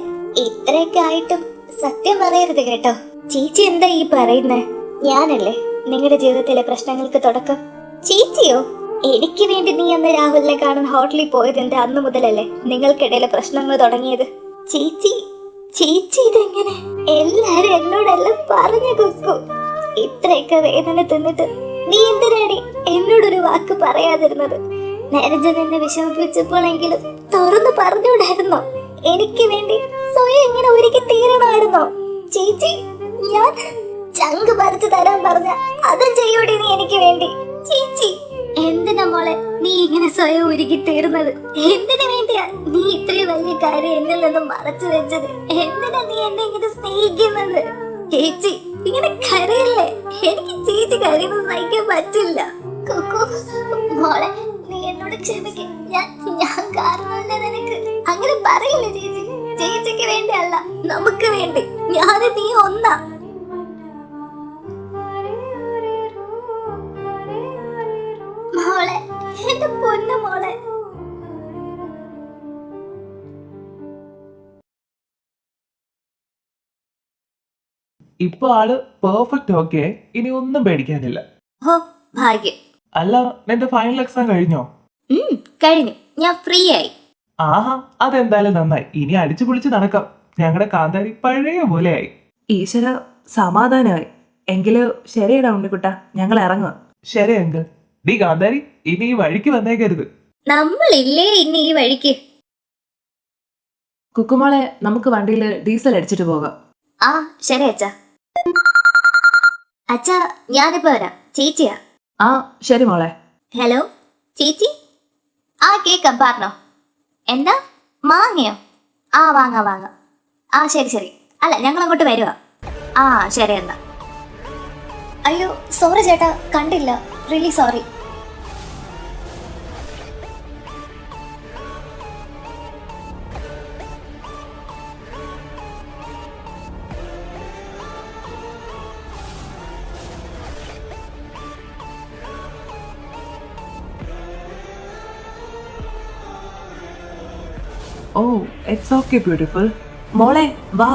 ഇത്രയൊക്കെ ആയിട്ടും സത്യം പറയരുത് കേട്ടോ. ചേച്ചി എന്താ ഈ പറയുന്നേ? ഞാനല്ലേ നിങ്ങളുടെ ജീവിതത്തിലെ പ്രശ്നങ്ങൾക്ക് തുടക്കം? ചേച്ചിയോ? എനിക്ക് വേണ്ടി നീ അന്ന് രാഹുലിനെ കാണാൻ ഹോട്ടലിൽ പോയതിന്റെ അന്ന് മുതലല്ലേ നിങ്ങൾക്കിടയിലെ പ്രശ്നങ്ങൾ തുടങ്ങിയത്? ചേച്ചി ചേച്ചി ഇതെങ്ങനെ? എല്ലാരും എന്നോടെല്ലാം പറഞ്ഞു കുക്കു. ഇത്രയൊക്കെ വേദന തിന്നിട്ട് നീ എന്തിനാടി എന്നോടൊരു വാക്ക് പറയാതിരുന്നത്? നരജൻ എന്നെ വിഷമിപ്പിച്ചപ്പോഴെങ്കിലും തുറന്നു പറഞ്ഞുകൂടായിരുന്നോ? എനിക്ക് വേണ്ടി സ്വയം ഇങ്ങനെ ഒരുക്കി തീരണമായിരുന്നോ? ചേച്ചി, ഞാൻ ചങ്ക് പറിച്ചു തരാൻ പറഞ്ഞ അതും ചെയ്യൂടി നീ എനിക്ക് വേണ്ടി. ചേച്ചി, എന്തിനാ മോളെ നീ ഇങ്ങനെ സ്വയം ഒരുക്കി തീർന്നത്? എന്തിനു വേണ്ടിയാ നീ ഇത്രയും വലിയ കാര്യം എന്നിൽ നിന്നും മറച്ചു വെച്ചത്? എന്തിനാ നീ എന്നെ ഇങ്ങനെ സ്നേഹിക്കുന്നത്? ചേച്ചി ഇങ്ങനെ കരയല്ലേ, എനിക്ക് ചേച്ചി കരയുന്നത് സഹിക്കാൻ പറ്റില്ല. കുക്കു മോളെ, നീ എന്നോട് ക്ഷമിക്ക്. ഞാൻ കാരണമല്ല നിനക്ക്. അങ്ങനെ പറയില്ല ചേച്ചി. ചേച്ചിക്ക് വേണ്ടിയല്ല, നമുക്ക് വേണ്ടി. ഞാൻ നീ ഒന്നാ. മോളെ, എന്റെ പൊന്നു മോളെ. ഇപ്പൊ ആള് പെർഫെക്റ്റ് ഓക്കെ, ഇനി ഒന്നും പേടിക്കാനില്ല. ഓ ഭാഗ്യം. അല്ല, നിന്റെ ഫൈനൽ എക്സാം കഴിഞ്ഞോ? കഴിഞ്ഞു, ഞാൻ ഫ്രീ ആയി. ആഹാ, അതെന്തായാലും നന്നായി. ഇനി അടിച്ചു പൊളിച്ച് നടക്കാം. ഞങ്ങളുടെ കാന്താരി പഴയ പോലെയായി. ഈശ്വര, സമാധാനമായി. എങ്കില് ശരിയടാ ഉണ്ണിക്കുട്ട, ഞങ്ങൾ ഇറങ്ങുക. ശരി അങ്കിൾ. ഡി കാന്താരി, ഇനി ഈ വഴിക്ക് വന്നേക്കരുത്. നമ്മളില്ലേ ഇനി ഈ വഴിക്ക്? കുക്കുമോളെ, നമുക്ക് വണ്ടിയിൽ ഡീസൽ അടിച്ചിട്ട് പോകാം. ആ ശരി അച്ഛാ. അച്ഛാ, ഞാനിപ്പോ വരാം. ചേച്ചിയാ? ആ ശരി മോളെ. ഹലോ ചേച്ചി. ആ കേക്കാം, പറഞ്ഞോ. എന്താ, മാങ്ങയോ? ആ വാങ്ങാം. ആ ശരി. അല്ല, ഞങ്ങൾ അങ്ങോട്ട് വരുവാ. ആ ശരി എന്നാ. അയ്യോ സോറി ചേട്ടാ, കണ്ടില്ല. Really sorry. ഓ, ഇറ്റ്സ് ഓക്കെ ബ്യൂട്ടിഫുൾ. മോളെ വാ.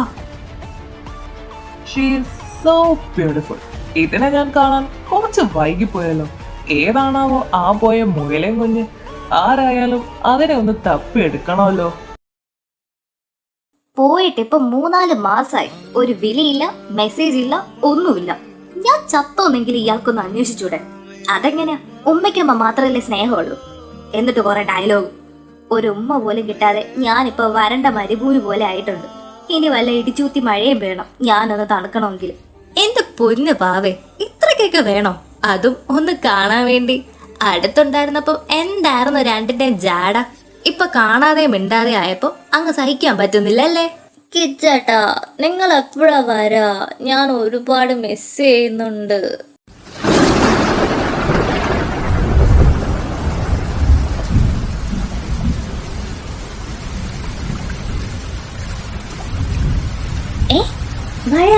She is so beautiful. ഇതിനെ ഞാൻ കാണാൻ കുറച്ച് വൈകിപ്പോയല്ലോ. ഏതാണാവോ ആ പോയ മുയലേം കുഞ്ഞ്? ആരായാലും അതിനെ ഒന്ന് തപ്പിയെടുക്കണമല്ലോ. പോയിട്ട് ഇപ്പൊ 3-4 മാസായി. ഒരു വിളിയില്ല, മെസ്സേജ് ഇല്ല, ഒന്നുമില്ല. ഞാൻ ചത്തോന്നെങ്കിലും ഇയാൾക്കൊന്ന് അന്വേഷിച്ചൂടെ? അതെങ്ങനെയാ? ഉമ്മയ്ക്കുമ്മ മാത്രമല്ലേ സ്നേഹമുള്ളൂ. എന്നിട്ട് കുറെ ഡയലോഗ്. ഒരു ഉമ്മ പോലും കിട്ടാതെ ഞാനിപ്പോ വരണ്ട മരുഭൂമി പോലെ ആയിട്ടുണ്ട്. ഇനി വല്ല ഇടിച്ചൂത്തി മഴയും വേണം ഞാനൊന്ന് തണുക്കണമെങ്കിൽ. എന്റെ പൊന്ന് പാവേ, ഇത്രക്കൊക്കെ വേണോ? അതും ഒന്ന് കാണാൻ വേണ്ടി. അടുത്തുണ്ടായിരുന്നപ്പോ എന്തായിരുന്നു രണ്ടിന്റെയും ജാട. ഇപ്പൊ കാണാതെ മിണ്ടാതെ ആയപ്പോ അങ്ങ് സഹിക്കാൻ പറ്റുന്നില്ലല്ലേ? കിച്ചേട്ടാ, നിങ്ങൾ എപ്പോഴാ വരാ? ഞാൻ ഒരുപാട് മിസ് ചെയ്യുന്നുണ്ട്. മഴ